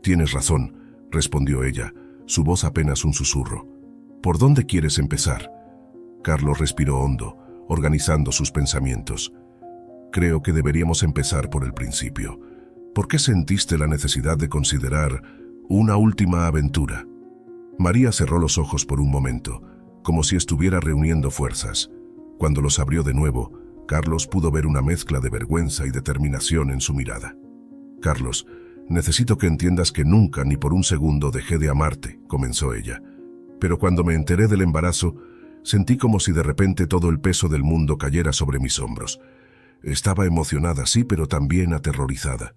Tienes razón, respondió ella, su voz apenas un susurro. ¿Por dónde quieres empezar? Carlos respiró hondo, organizando sus pensamientos. Creo que deberíamos empezar por el principio. ¿Por qué sentiste la necesidad de considerar una última aventura? María cerró los ojos por un momento, como si estuviera reuniendo fuerzas. Cuando los abrió de nuevo, Carlos pudo ver una mezcla de vergüenza y determinación en su mirada. Carlos, necesito que entiendas que nunca ni por un segundo dejé de amarte, comenzó ella. Pero cuando me enteré del embarazo, sentí como si de repente todo el peso del mundo cayera sobre mis hombros. Estaba emocionada, sí, pero también aterrorizada.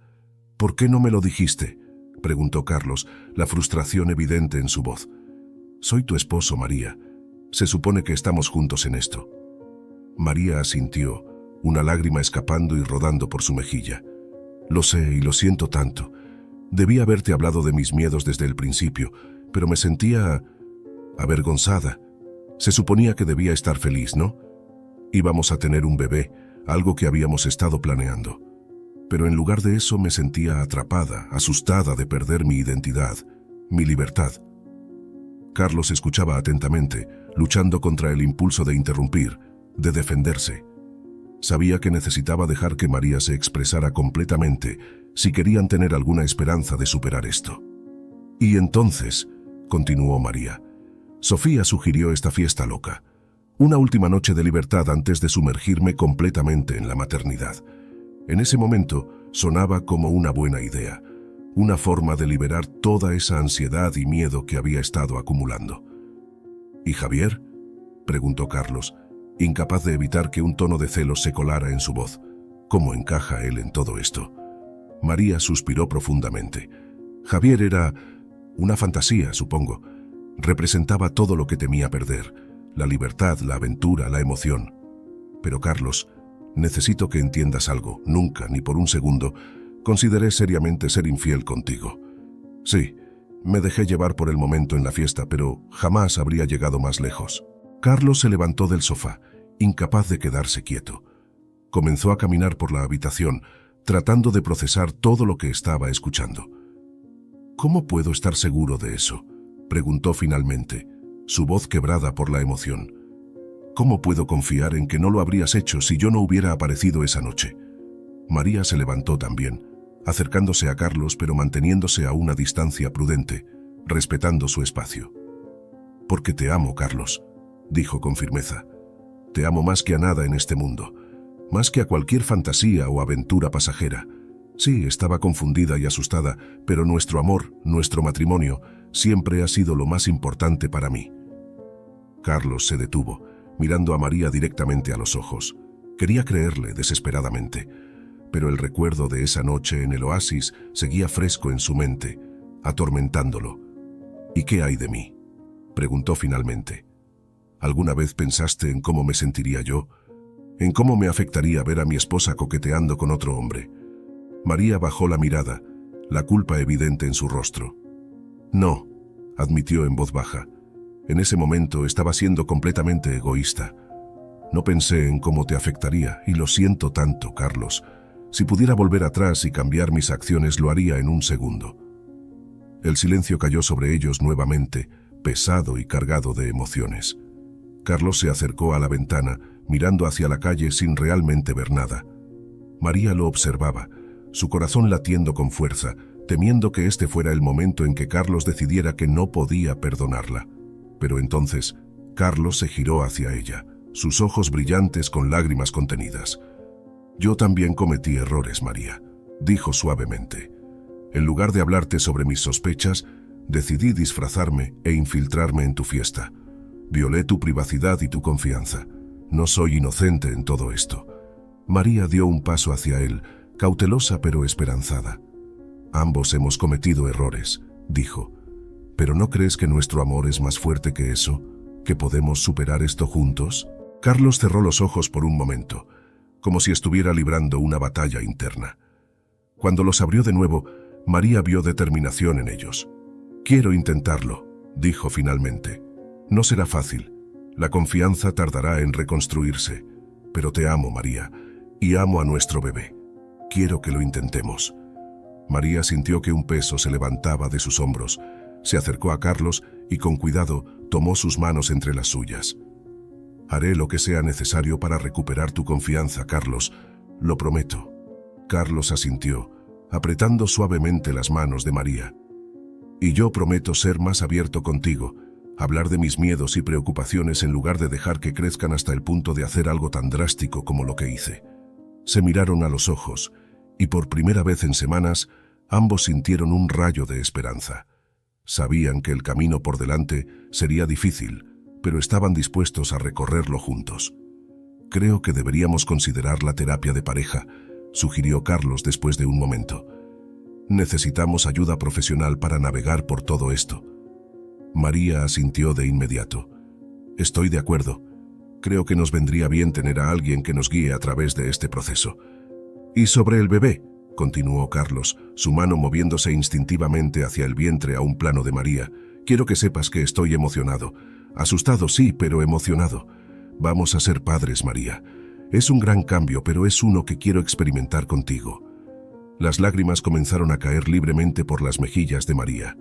¿Por qué no me lo dijiste?, preguntó Carlos, la frustración evidente en su voz. Soy tu esposo, María. Se supone que estamos juntos en esto. María asintió, una lágrima escapando y rodando por su mejilla. Lo sé y lo siento tanto. Debí haberte hablado de mis miedos desde el principio, pero me sentía avergonzada. Se suponía que debía estar feliz, ¿no? Íbamos a tener un bebé, algo que habíamos estado planeando. Pero en lugar de eso me sentía atrapada, asustada de perder mi identidad, mi libertad. Carlos escuchaba atentamente, luchando contra el impulso de interrumpir, de defenderse. Sabía que necesitaba dejar que María se expresara completamente si querían tener alguna esperanza de superar esto. Y entonces, continuó María, Sofía sugirió esta fiesta loca, una última noche de libertad antes de sumergirme completamente en la maternidad. En ese momento sonaba como una buena idea, una forma de liberar toda esa ansiedad y miedo que había estado acumulando. ¿Y Javier?, preguntó Carlos, incapaz de evitar que un tono de celos se colara en su voz. ¿Cómo encaja él en todo esto? María suspiró profundamente. Javier era una fantasía, supongo. Representaba todo lo que temía perder, la libertad, la aventura, la emoción. Pero Carlos, necesito que entiendas algo. Nunca, ni por un segundo, consideré seriamente ser infiel contigo. Sí, me dejé llevar por el momento en la fiesta, pero jamás habría llegado más lejos. Carlos se levantó del sofá, incapaz de quedarse quieto. Comenzó a caminar por la habitación, tratando de procesar todo lo que estaba escuchando. ¿Cómo puedo estar seguro de eso?, preguntó finalmente, su voz quebrada por la emoción. ¿Cómo puedo confiar en que no lo habrías hecho si yo no hubiera aparecido esa noche? María se levantó también, acercándose a Carlos pero manteniéndose a una distancia prudente, respetando su espacio. «Porque te amo, Carlos», dijo con firmeza. «Te amo más que a nada en este mundo, más que a cualquier fantasía o aventura pasajera. Sí, estaba confundida y asustada, pero nuestro amor, nuestro matrimonio, siempre ha sido lo más importante para mí». Carlos se detuvo, mirando a María directamente a los ojos. Quería creerle desesperadamente, pero el recuerdo de esa noche en el oasis seguía fresco en su mente, atormentándolo. «¿Y qué hay de mí?», preguntó finalmente. «¿Alguna vez pensaste en cómo me sentiría yo? ¿En cómo me afectaría ver a mi esposa coqueteando con otro hombre?». María bajó la mirada, la culpa evidente en su rostro. «No», admitió en voz baja. «En ese momento estaba siendo completamente egoísta. No pensé en cómo te afectaría, y lo siento tanto, Carlos. Si pudiera volver atrás y cambiar mis acciones, lo haría en un segundo». El silencio cayó sobre ellos nuevamente, pesado y cargado de emociones. Carlos se acercó a la ventana, mirando hacia la calle sin realmente ver nada. María lo observaba, su corazón latiendo con fuerza, temiendo que este fuera el momento en que Carlos decidiera que no podía perdonarla. Pero entonces, Carlos se giró hacia ella, sus ojos brillantes con lágrimas contenidas. «Yo también cometí errores, María», dijo suavemente. «En lugar de hablarte sobre mis sospechas, decidí disfrazarme e infiltrarme en tu fiesta. Violé tu privacidad y tu confianza. No soy inocente en todo esto». María dio un paso hacia él, cautelosa pero esperanzada. «Ambos hemos cometido errores», dijo. «¿Pero no crees que nuestro amor es más fuerte que eso? ¿Que podemos superar esto juntos?». Carlos cerró los ojos por un momento, como si estuviera librando una batalla interna. Cuando los abrió de nuevo, María vio determinación en ellos. «Quiero intentarlo», dijo finalmente. «No será fácil. La confianza tardará en reconstruirse. Pero te amo, María, y amo a nuestro bebé. Quiero que lo intentemos». María sintió que un peso se levantaba de sus hombros. Se acercó a Carlos y con cuidado tomó sus manos entre las suyas. «Haré lo que sea necesario para recuperar tu confianza, Carlos. Lo prometo». Carlos asintió, apretando suavemente las manos de María. «Y yo prometo ser más abierto contigo, hablar de mis miedos y preocupaciones en lugar de dejar que crezcan hasta el punto de hacer algo tan drástico como lo que hice». Se miraron a los ojos, y por primera vez en semanas, ambos sintieron un rayo de esperanza. Sabían que el camino por delante sería difícil, pero estaban dispuestos a recorrerlo juntos. «Creo que deberíamos considerar la terapia de pareja», sugirió Carlos después de un momento. «Necesitamos ayuda profesional para navegar por todo esto». María asintió de inmediato. «Estoy de acuerdo. Creo que nos vendría bien tener a alguien que nos guíe a través de este proceso». «Y sobre el bebé», continuó Carlos, su mano moviéndose instintivamente hacia el vientre a un plano de María. «Quiero que sepas que estoy emocionado. Asustado, sí, pero emocionado. Vamos a ser padres, María. Es un gran cambio, pero es uno que quiero experimentar contigo». Las lágrimas comenzaron a caer libremente por las mejillas de María.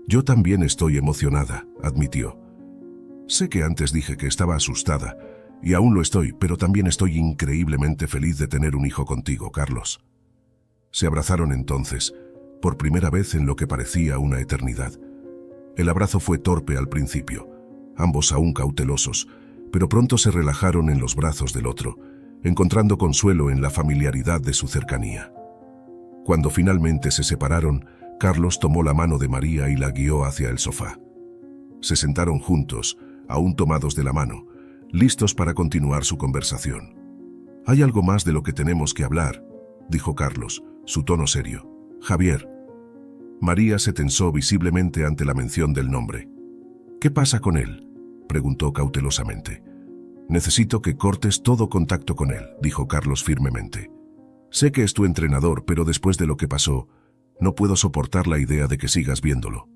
«Yo también estoy emocionada», admitió. «Sé que antes dije que estaba asustada, y aún lo estoy, pero también estoy increíblemente feliz de tener un hijo contigo, Carlos». Se abrazaron entonces, por primera vez en lo que parecía una eternidad. El abrazo fue torpe al principio, ambos aún cautelosos, pero pronto se relajaron en los brazos del otro, encontrando consuelo en la familiaridad de su cercanía. Cuando finalmente se separaron, Carlos tomó la mano de María y la guió hacia el sofá. Se sentaron juntos, aún tomados de la mano, listos para continuar su conversación. «Hay algo más de lo que tenemos que hablar», dijo Carlos, su tono serio. «Javier». María se tensó visiblemente ante la mención del nombre. «¿Qué pasa con él?», preguntó cautelosamente. «Necesito que cortes todo contacto con él», dijo Carlos firmemente. «Sé que es tu entrenador, pero después de lo que pasó, no puedo soportar la idea de que sigas viéndolo».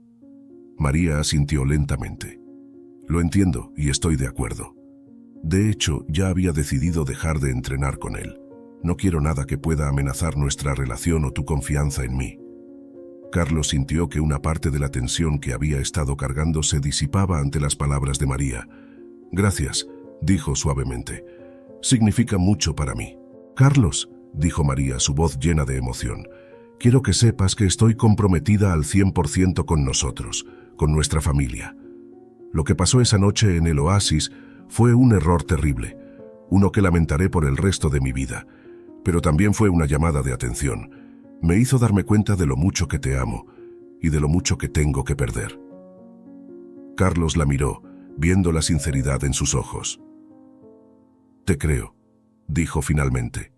María asintió lentamente. Lo entiendo y estoy de acuerdo. De hecho, ya había decidido dejar de entrenar con él. No quiero nada que pueda amenazar nuestra relación o tu confianza en mí. Carlos sintió que una parte de la tensión que había estado cargando se disipaba ante las palabras de María. Gracias, dijo suavemente. Significa mucho para mí. Carlos, dijo María, su voz llena de emoción, quiero que sepas que estoy comprometida al 100% con nosotros, con nuestra familia. Lo que pasó esa noche en el oasis fue un error terrible, uno que lamentaré por el resto de mi vida, pero también fue una llamada de atención. Me hizo darme cuenta de lo mucho que te amo y de lo mucho que tengo que perder. Carlos la miró, viendo la sinceridad en sus ojos. Te creo, dijo finalmente.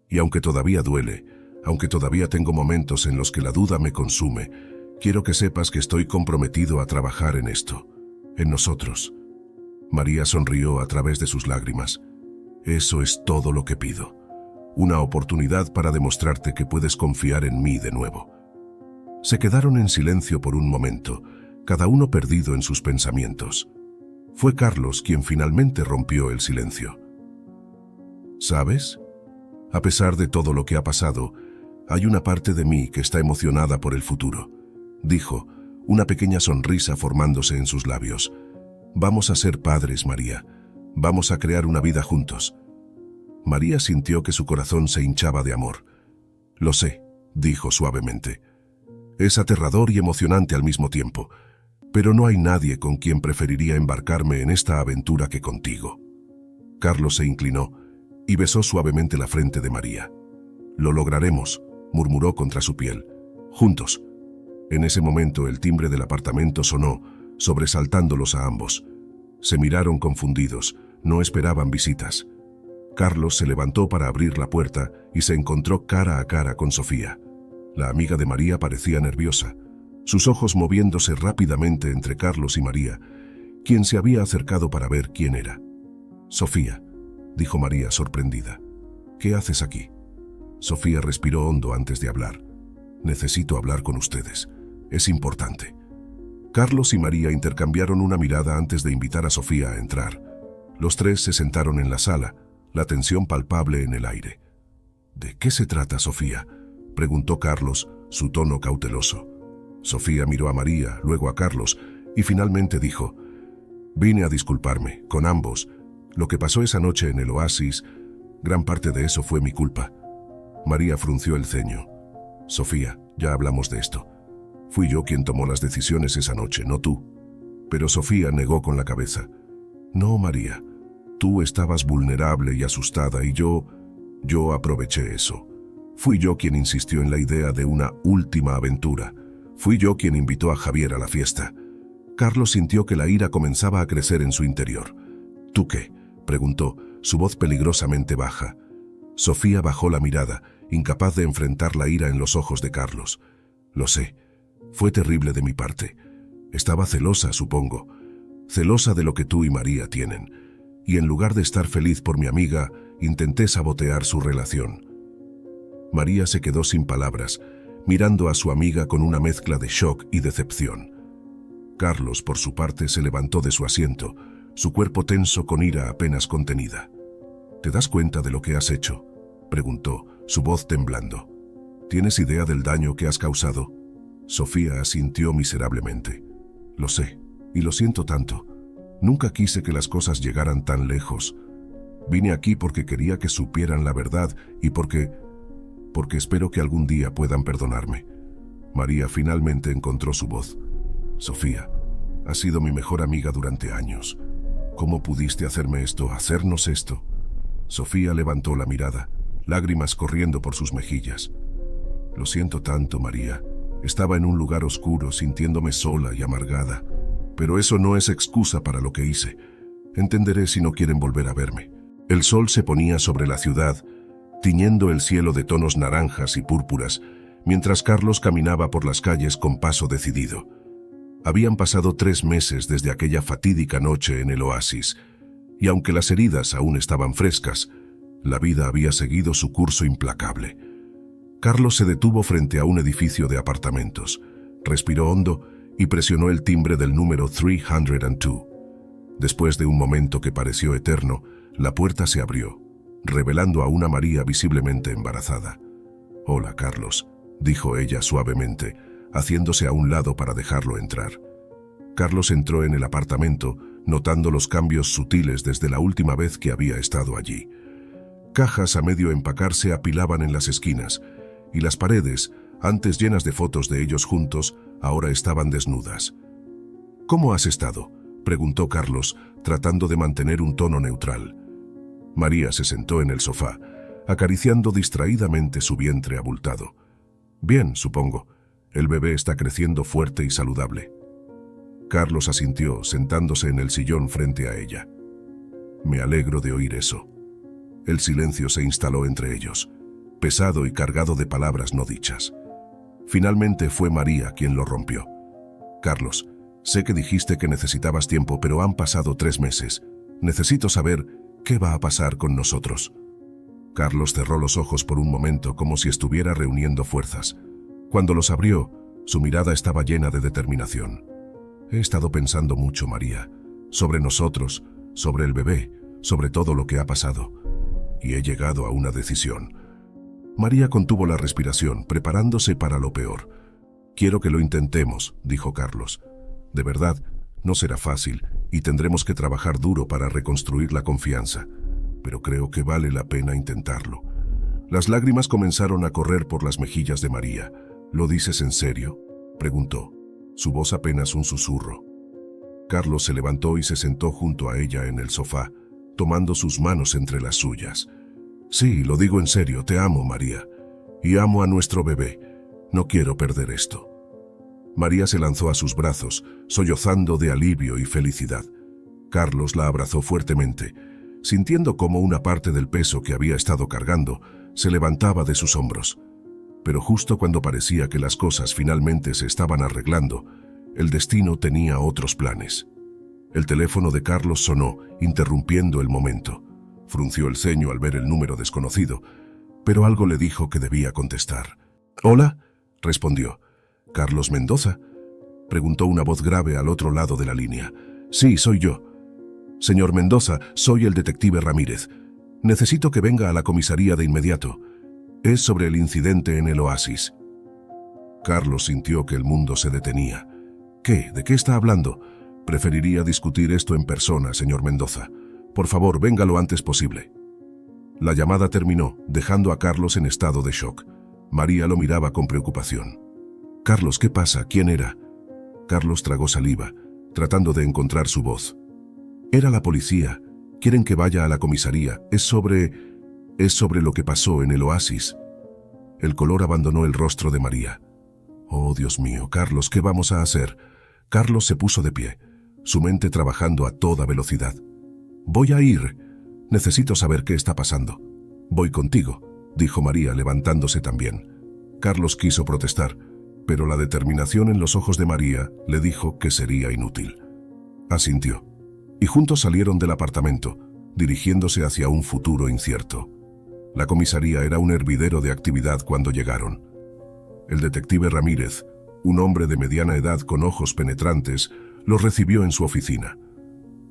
Y aunque todavía duele, aunque todavía tengo momentos en los que la duda me consume, quiero que sepas que estoy comprometido a trabajar en esto, en nosotros. María sonrió a través de sus lágrimas. Eso es todo lo que pido. Una oportunidad para demostrarte que puedes confiar en mí de nuevo. Se quedaron en silencio por un momento, cada uno perdido en sus pensamientos. Fue Carlos quien finalmente rompió el silencio. ¿Sabes? A pesar de todo lo que ha pasado, hay una parte de mí que está emocionada por el futuro, dijo, una pequeña sonrisa formándose en sus labios. Vamos a ser padres, María. Vamos a crear una vida juntos. María sintió que su corazón se hinchaba de amor. Lo sé, dijo suavemente. Es aterrador y emocionante al mismo tiempo, pero no hay nadie con quien preferiría embarcarme en esta aventura que contigo. Carlos se inclinó y besó suavemente la frente de María. Lo lograremos, murmuró contra su piel. Juntos. En ese momento el timbre del apartamento sonó, sobresaltándolos a ambos. Se miraron confundidos, no esperaban visitas. Carlos se levantó para abrir la puerta y se encontró cara a cara con Sofía. La amiga de María parecía nerviosa, sus ojos moviéndose rápidamente entre Carlos y María, quien se había acercado para ver quién era. Sofía, dijo María sorprendida. ¿Qué haces aquí? Sofía respiró hondo antes de hablar. Necesito hablar con ustedes. Es importante. Carlos y María intercambiaron una mirada antes de invitar a Sofía a entrar. Los tres se sentaron en la sala, la tensión palpable en el aire. ¿De qué se trata, Sofía?, preguntó Carlos, su tono cauteloso. Sofía miró a María, luego a Carlos, y finalmente dijo: vine a disculparme, con ambos. Lo que pasó esa noche en el oasis, gran parte de eso fue mi culpa. María frunció el ceño. Sofía, ya hablamos de esto. Fui yo quien tomó las decisiones esa noche, no tú. Pero Sofía negó con la cabeza. No, María. Tú estabas vulnerable y asustada y yo aproveché eso. Fui yo quien insistió en la idea de una última aventura. Fui yo quien invitó a Javier a la fiesta. Carlos sintió que la ira comenzaba a crecer en su interior. ¿Tú qué?, preguntó, su voz peligrosamente baja. Sofía bajó la mirada, incapaz de enfrentar la ira en los ojos de Carlos. Lo sé, fue terrible de mi parte. Estaba celosa, supongo. Celosa de lo que tú y María tienen. Y en lugar de estar feliz por mi amiga, intenté sabotear su relación. María se quedó sin palabras, mirando a su amiga con una mezcla de shock y decepción. Carlos, por su parte, se levantó de su asiento, su cuerpo tenso con ira apenas contenida. ¿Te das cuenta de lo que has hecho?, preguntó, su voz temblando. ¿Tienes idea del daño que has causado? Sofía asintió miserablemente. Lo sé, y lo siento tanto. Nunca quise que las cosas llegaran tan lejos. Vine aquí porque quería que supieran la verdad y porque espero que algún día puedan perdonarme. María finalmente encontró su voz. Sofía, has sido mi mejor amiga durante años. ¿Cómo pudiste hacerme esto, hacernos esto? Sofía levantó la mirada, lágrimas corriendo por sus mejillas. Lo siento tanto, María. Estaba en un lugar oscuro, sintiéndome sola y amargada. Pero eso no es excusa para lo que hice. Entenderé si no quieren volver a verme. El sol se ponía sobre la ciudad, tiñendo el cielo de tonos naranjas y púrpuras, mientras Carlos caminaba por las calles con paso decidido. Habían pasado 3 meses desde aquella fatídica noche en el oasis, y aunque las heridas aún estaban frescas, la vida había seguido su curso implacable. Carlos se detuvo frente a un edificio de apartamentos, respiró hondo y presionó el timbre del número 302. Después de un momento que pareció eterno, la puerta se abrió, revelando a una María visiblemente embarazada. «Hola, Carlos», dijo ella suavemente, haciéndose a un lado para dejarlo entrar. Carlos entró en el apartamento, notando los cambios sutiles desde la última vez que había estado allí. Cajas a medio empacar se apilaban en las esquinas, y las paredes, antes llenas de fotos de ellos juntos, ahora estaban desnudas. «¿Cómo has estado?», preguntó Carlos, tratando de mantener un tono neutral. María se sentó en el sofá, acariciando distraídamente su vientre abultado. «Bien, supongo. El bebé está creciendo fuerte y saludable». Carlos asintió, sentándose en el sillón frente a ella. «Me alegro de oír eso». El silencio se instaló entre ellos, pesado y cargado de palabras no dichas. Finalmente fue María quien lo rompió. «Carlos, sé que dijiste que necesitabas tiempo, pero han pasado 3 meses. Necesito saber qué va a pasar con nosotros». Carlos cerró los ojos por un momento como si estuviera reuniendo fuerzas. Cuando los abrió, su mirada estaba llena de determinación. «He estado pensando mucho, María, sobre nosotros, sobre el bebé, sobre todo lo que ha pasado. Y he llegado a una decisión». María contuvo la respiración, preparándose para lo peor. «Quiero que lo intentemos», dijo Carlos. «De verdad, no será fácil y tendremos que trabajar duro para reconstruir la confianza. Pero creo que vale la pena intentarlo». Las lágrimas comenzaron a correr por las mejillas de María. «¿Lo dices en serio?», preguntó, su voz apenas un susurro. Carlos se levantó y se sentó junto a ella en el sofá, tomando sus manos entre las suyas. «Sí, lo digo en serio, te amo, María. Y amo a nuestro bebé. No quiero perder esto». María se lanzó a sus brazos, sollozando de alivio y felicidad. Carlos la abrazó fuertemente, sintiendo cómo una parte del peso que había estado cargando se levantaba de sus hombros. Pero justo cuando parecía que las cosas finalmente se estaban arreglando, el destino tenía otros planes. El teléfono de Carlos sonó, interrumpiendo el momento. Frunció el ceño al ver el número desconocido, pero algo le dijo que debía contestar. «¿Hola?», respondió. «¿Carlos Mendoza?», preguntó una voz grave al otro lado de la línea. «Sí, soy yo». «Señor Mendoza, soy el detective Ramírez. Necesito que venga a la comisaría de inmediato. Es sobre el incidente en el oasis». Carlos sintió que el mundo se detenía. «¿Qué? ¿De qué está hablando? Preferiría discutir esto en persona, señor Mendoza. Por favor, venga lo antes posible». La llamada terminó, dejando a Carlos en estado de shock. María lo miraba con preocupación. «Carlos, ¿qué pasa? ¿Quién era?». Carlos tragó saliva, tratando de encontrar su voz. «Era la policía. Quieren que vaya a la comisaría. Es sobre lo que pasó en el oasis». El color abandonó el rostro de María. «Oh, Dios mío, Carlos, ¿qué vamos a hacer?». Carlos se puso de pie, su mente trabajando a toda velocidad. «Voy a ir. Necesito saber qué está pasando». «Voy contigo», dijo María, levantándose también. Carlos quiso protestar, pero la determinación en los ojos de María le dijo que sería inútil. Asintió, y juntos salieron del apartamento, dirigiéndose hacia un futuro incierto. La comisaría era un hervidero de actividad cuando llegaron. El detective Ramírez, un hombre de mediana edad con ojos penetrantes, los recibió en su oficina.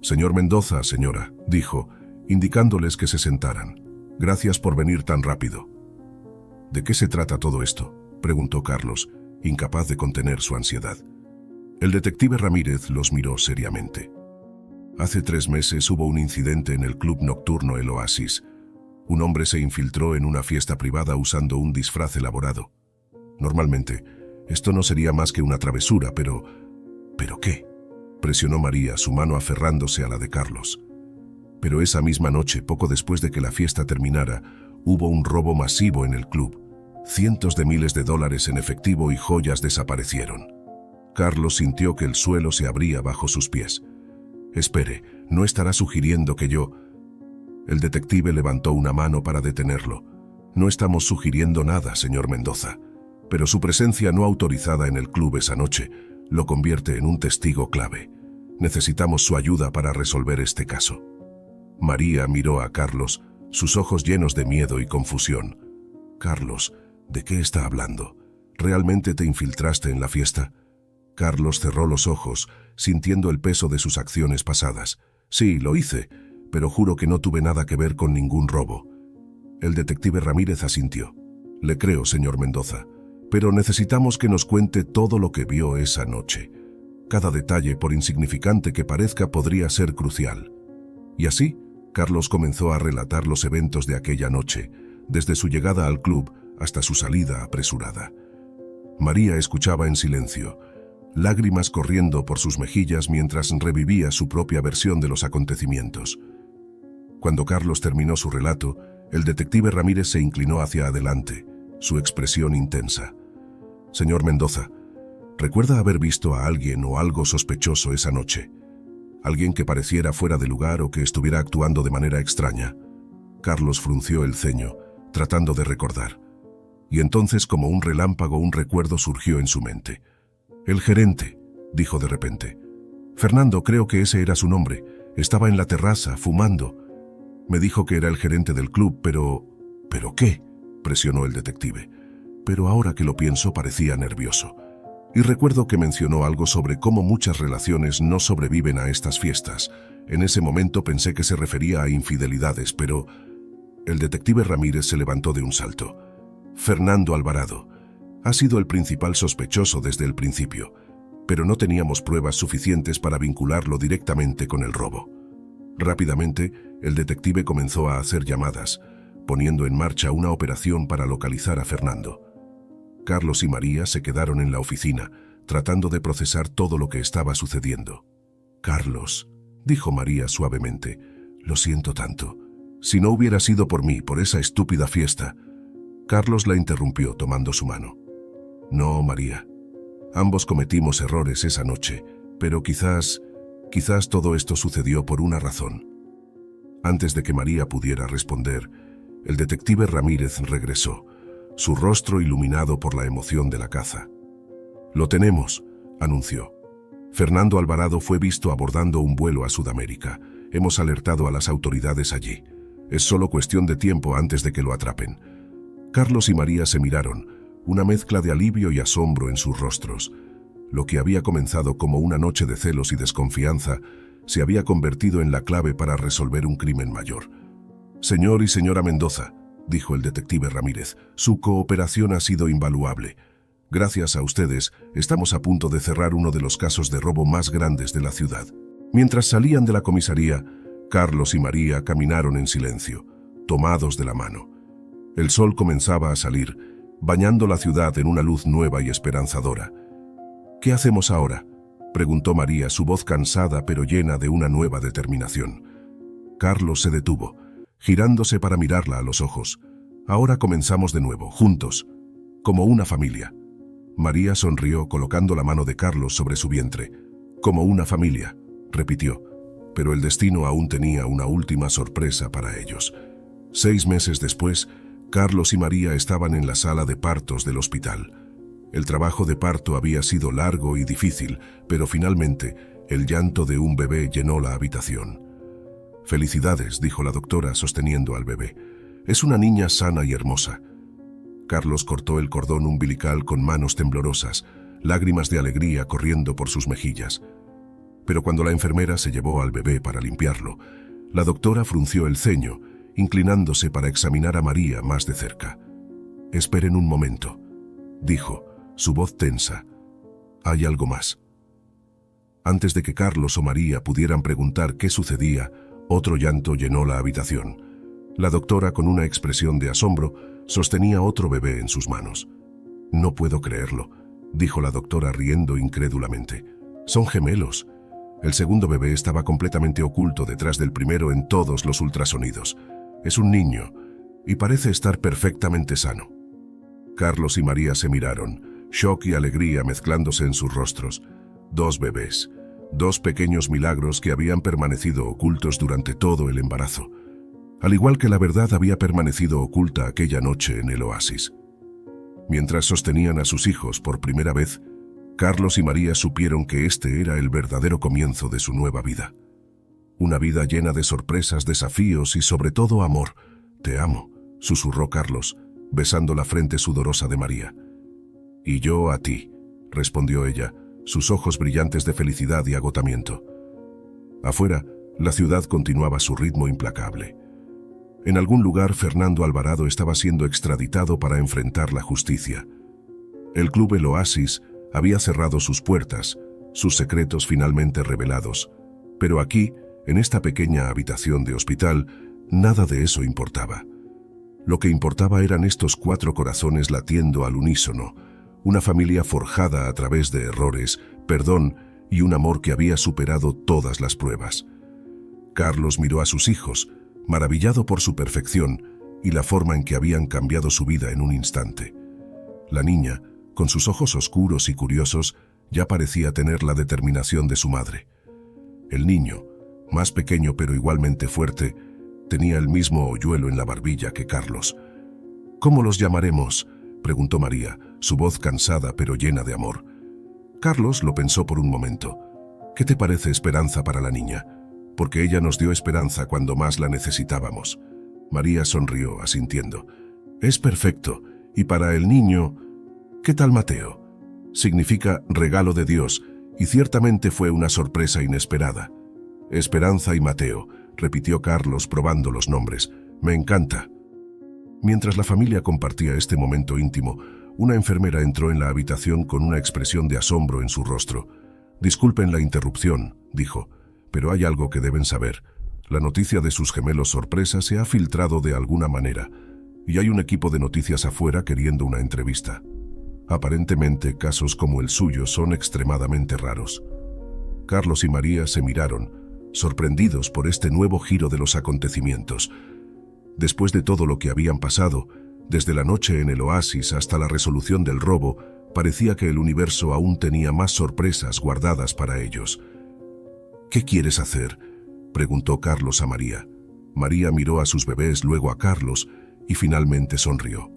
«Señor Mendoza, señora», dijo, indicándoles que se sentaran. «Gracias por venir tan rápido». «¿De qué se trata todo esto?», preguntó Carlos, incapaz de contener su ansiedad. El detective Ramírez los miró seriamente. «Hace 3 meses hubo un incidente en el club nocturno El Oasis. Un hombre se infiltró en una fiesta privada usando un disfraz elaborado. Normalmente, esto no sería más que una travesura, pero... ¿Pero qué?», presionó María, su mano aferrándose a la de Carlos. «Pero esa misma noche, poco después de que la fiesta terminara, hubo un robo masivo en el club. Cientos de miles de dólares en efectivo y joyas desaparecieron». Carlos sintió que el suelo se abría bajo sus pies. «Espere, ¿no estará sugiriendo que yo...?» El detective levantó una mano para detenerlo. «No estamos sugiriendo nada, señor Mendoza, pero su presencia no autorizada en el club esa noche lo convierte en un testigo clave. Necesitamos su ayuda para resolver este caso». María miró a Carlos, sus ojos llenos de miedo y confusión. «Carlos, ¿de qué está hablando? ¿Realmente te infiltraste en la fiesta?». Carlos cerró los ojos, sintiendo el peso de sus acciones pasadas. Sí, lo hice, pero juro que no tuve nada que ver con ningún robo. El detective Ramírez asintió. Le creo, señor Mendoza, pero necesitamos que nos cuente todo lo que vio esa noche. Cada detalle, por insignificante que parezca, podría ser crucial. Y así, Carlos comenzó a relatar los eventos de aquella noche, desde su llegada al club hasta su salida apresurada. María escuchaba en silencio, lágrimas corriendo por sus mejillas mientras revivía su propia versión de los acontecimientos. Cuando Carlos terminó su relato, el detective Ramírez se inclinó hacia adelante, su expresión intensa. Señor Mendoza, ¿recuerda haber visto a alguien o algo sospechoso esa noche? ¿Alguien que pareciera fuera de lugar o que estuviera actuando de manera extraña? Carlos frunció el ceño, tratando de recordar. Y entonces, como un relámpago, un recuerdo surgió en su mente. El gerente, dijo de repente. Fernando, creo que ese era su nombre. Estaba en la terraza, fumando. Me dijo que era el gerente del club, pero... ¿Pero qué?, presionó el detective. Pero ahora que lo pienso, parecía nervioso. Y recuerdo que mencionó algo sobre cómo muchas relaciones no sobreviven a estas fiestas. En ese momento pensé que se refería a infidelidades, pero... El detective Ramírez se levantó de un salto. Fernando Alvarado. Ha sido el principal sospechoso desde el principio, pero no teníamos pruebas suficientes para vincularlo directamente con el robo. Rápidamente, el detective comenzó a hacer llamadas, poniendo en marcha una operación para localizar a Fernando. Carlos y María se quedaron en la oficina, tratando de procesar todo lo que estaba sucediendo. Carlos, dijo María suavemente, lo siento tanto. Si no hubiera sido por mí, por esa estúpida fiesta... Carlos la interrumpió tomando su mano. No, María. Ambos cometimos errores esa noche, pero quizás todo esto sucedió por una razón. Antes de que María pudiera responder, el detective Ramírez regresó, su rostro iluminado por la emoción de la caza. Lo tenemos, anunció. Fernando Alvarado fue visto abordando un vuelo a Sudamérica. Hemos alertado a las autoridades allí. Es solo cuestión de tiempo antes de que lo atrapen. Carlos y María se miraron, una mezcla de alivio y asombro en sus rostros. Lo que había comenzado como una noche de celos y desconfianza se había convertido en la clave para resolver un crimen mayor. Señor y señora Mendoza, dijo el detective Ramírez, su cooperación ha sido invaluable. Gracias a ustedes, estamos a punto de cerrar uno de los casos de robo más grandes de la ciudad. Mientras salían de la comisaría, Carlos y María caminaron en silencio, tomados de la mano. El sol comenzaba a salir, bañando la ciudad en una luz nueva y esperanzadora. ¿Qué hacemos ahora?, preguntó María, su voz cansada pero llena de una nueva determinación. Carlos se detuvo, girándose para mirarla a los ojos. Ahora comenzamos de nuevo, juntos, como una familia. María sonrió colocando la mano de Carlos sobre su vientre. Como una familia, repitió, pero el destino aún tenía una última sorpresa para ellos. 6 meses después, Carlos y María estaban en la sala de partos del hospital. El trabajo de parto había sido largo y difícil, pero finalmente el llanto de un bebé llenó la habitación. «Felicidades», dijo la doctora sosteniendo al bebé. «Es una niña sana y hermosa». Carlos cortó el cordón umbilical con manos temblorosas, lágrimas de alegría corriendo por sus mejillas. Pero cuando la enfermera se llevó al bebé para limpiarlo, la doctora frunció el ceño, inclinándose para examinar a María más de cerca. «Esperen un momento», dijo, su voz tensa. «Hay algo más». Antes de que Carlos o María pudieran preguntar qué sucedía, otro llanto llenó la habitación. La doctora, con una expresión de asombro, sostenía otro bebé en sus manos. «No puedo creerlo», dijo la doctora riendo incrédulamente. «Son gemelos». El segundo bebé estaba completamente oculto detrás del primero en todos los ultrasonidos. Es un niño, y parece estar perfectamente sano. Carlos y María se miraron, shock y alegría mezclándose en sus rostros. 2 bebés, 2 pequeños milagros que habían permanecido ocultos durante todo el embarazo, al igual que la verdad había permanecido oculta aquella noche en el oasis. Mientras sostenían a sus hijos por primera vez, Carlos y María supieron que este era el verdadero comienzo de su nueva vida. Una vida llena de sorpresas, desafíos y sobre todo amor. «Te amo», susurró Carlos, besando la frente sudorosa de María. «Y yo a ti», respondió ella, sus ojos brillantes de felicidad y agotamiento. Afuera, La ciudad continuaba su ritmo implacable. En algún lugar, Fernando Alvarado estaba siendo extraditado para enfrentar la justicia. El club El Oasis había cerrado sus puertas, sus secretos finalmente revelados. Pero aquí, en esta pequeña habitación de hospital, nada de eso importaba. Lo que importaba eran estos 4 corazones latiendo al unísono, una familia forjada a través de errores, perdón y un amor que había superado todas las pruebas. Carlos miró a sus hijos, maravillado por su perfección y la forma en que habían cambiado su vida en un instante. La niña, con sus ojos oscuros y curiosos, ya parecía tener la determinación de su madre. El niño, más pequeño pero igualmente fuerte, tenía el mismo hoyuelo en la barbilla que Carlos. «¿Cómo los llamaremos?», preguntó María, su voz cansada pero llena de amor. Carlos lo pensó por un momento. «¿Qué te parece Esperanza para la niña? Porque ella nos dio esperanza cuando más la necesitábamos». María sonrió, asintiendo. «Es perfecto. Y para el niño, ¿qué tal Mateo? Significa regalo de Dios, y ciertamente fue una sorpresa inesperada». «Esperanza y Mateo», repitió Carlos probando los nombres. «Me encanta». Mientras la familia compartía este momento íntimo, una enfermera entró en la habitación con una expresión de asombro en su rostro. «Disculpen la interrupción», dijo, «pero hay algo que deben saber. La noticia de sus gemelos sorpresa se ha filtrado de alguna manera, y hay un equipo de noticias afuera queriendo una entrevista. Aparentemente, casos como el suyo son extremadamente raros». Carlos y María se miraron, sorprendidos por este nuevo giro de los acontecimientos. Después de todo lo que habían pasado, desde la noche en el oasis hasta la resolución del robo, parecía que el universo aún tenía más sorpresas guardadas para ellos. «¿Qué quieres hacer?», preguntó Carlos a María. María miró a sus bebés, luego a Carlos, y finalmente sonrió.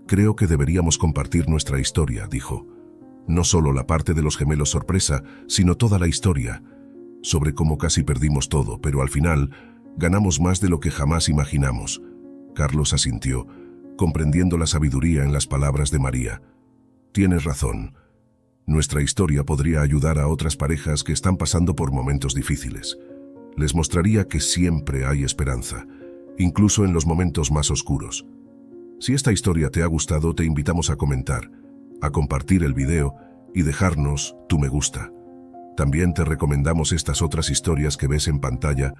«Creo que deberíamos compartir nuestra historia», dijo. «No solo la parte de los gemelos sorpresa, sino toda la historia, sobre cómo casi perdimos todo, pero al final ganamos más de lo que jamás imaginamos». Carlos asintió, comprendiendo la sabiduría en las palabras de María. «Tienes razón. Nuestra historia podría ayudar a otras parejas que están pasando por momentos difíciles. Les mostraría que siempre hay esperanza, incluso en los momentos más oscuros». Si esta historia te ha gustado, te invitamos a comentar, a compartir el video y dejarnos tu me gusta. También te recomendamos estas otras historias que ves en pantalla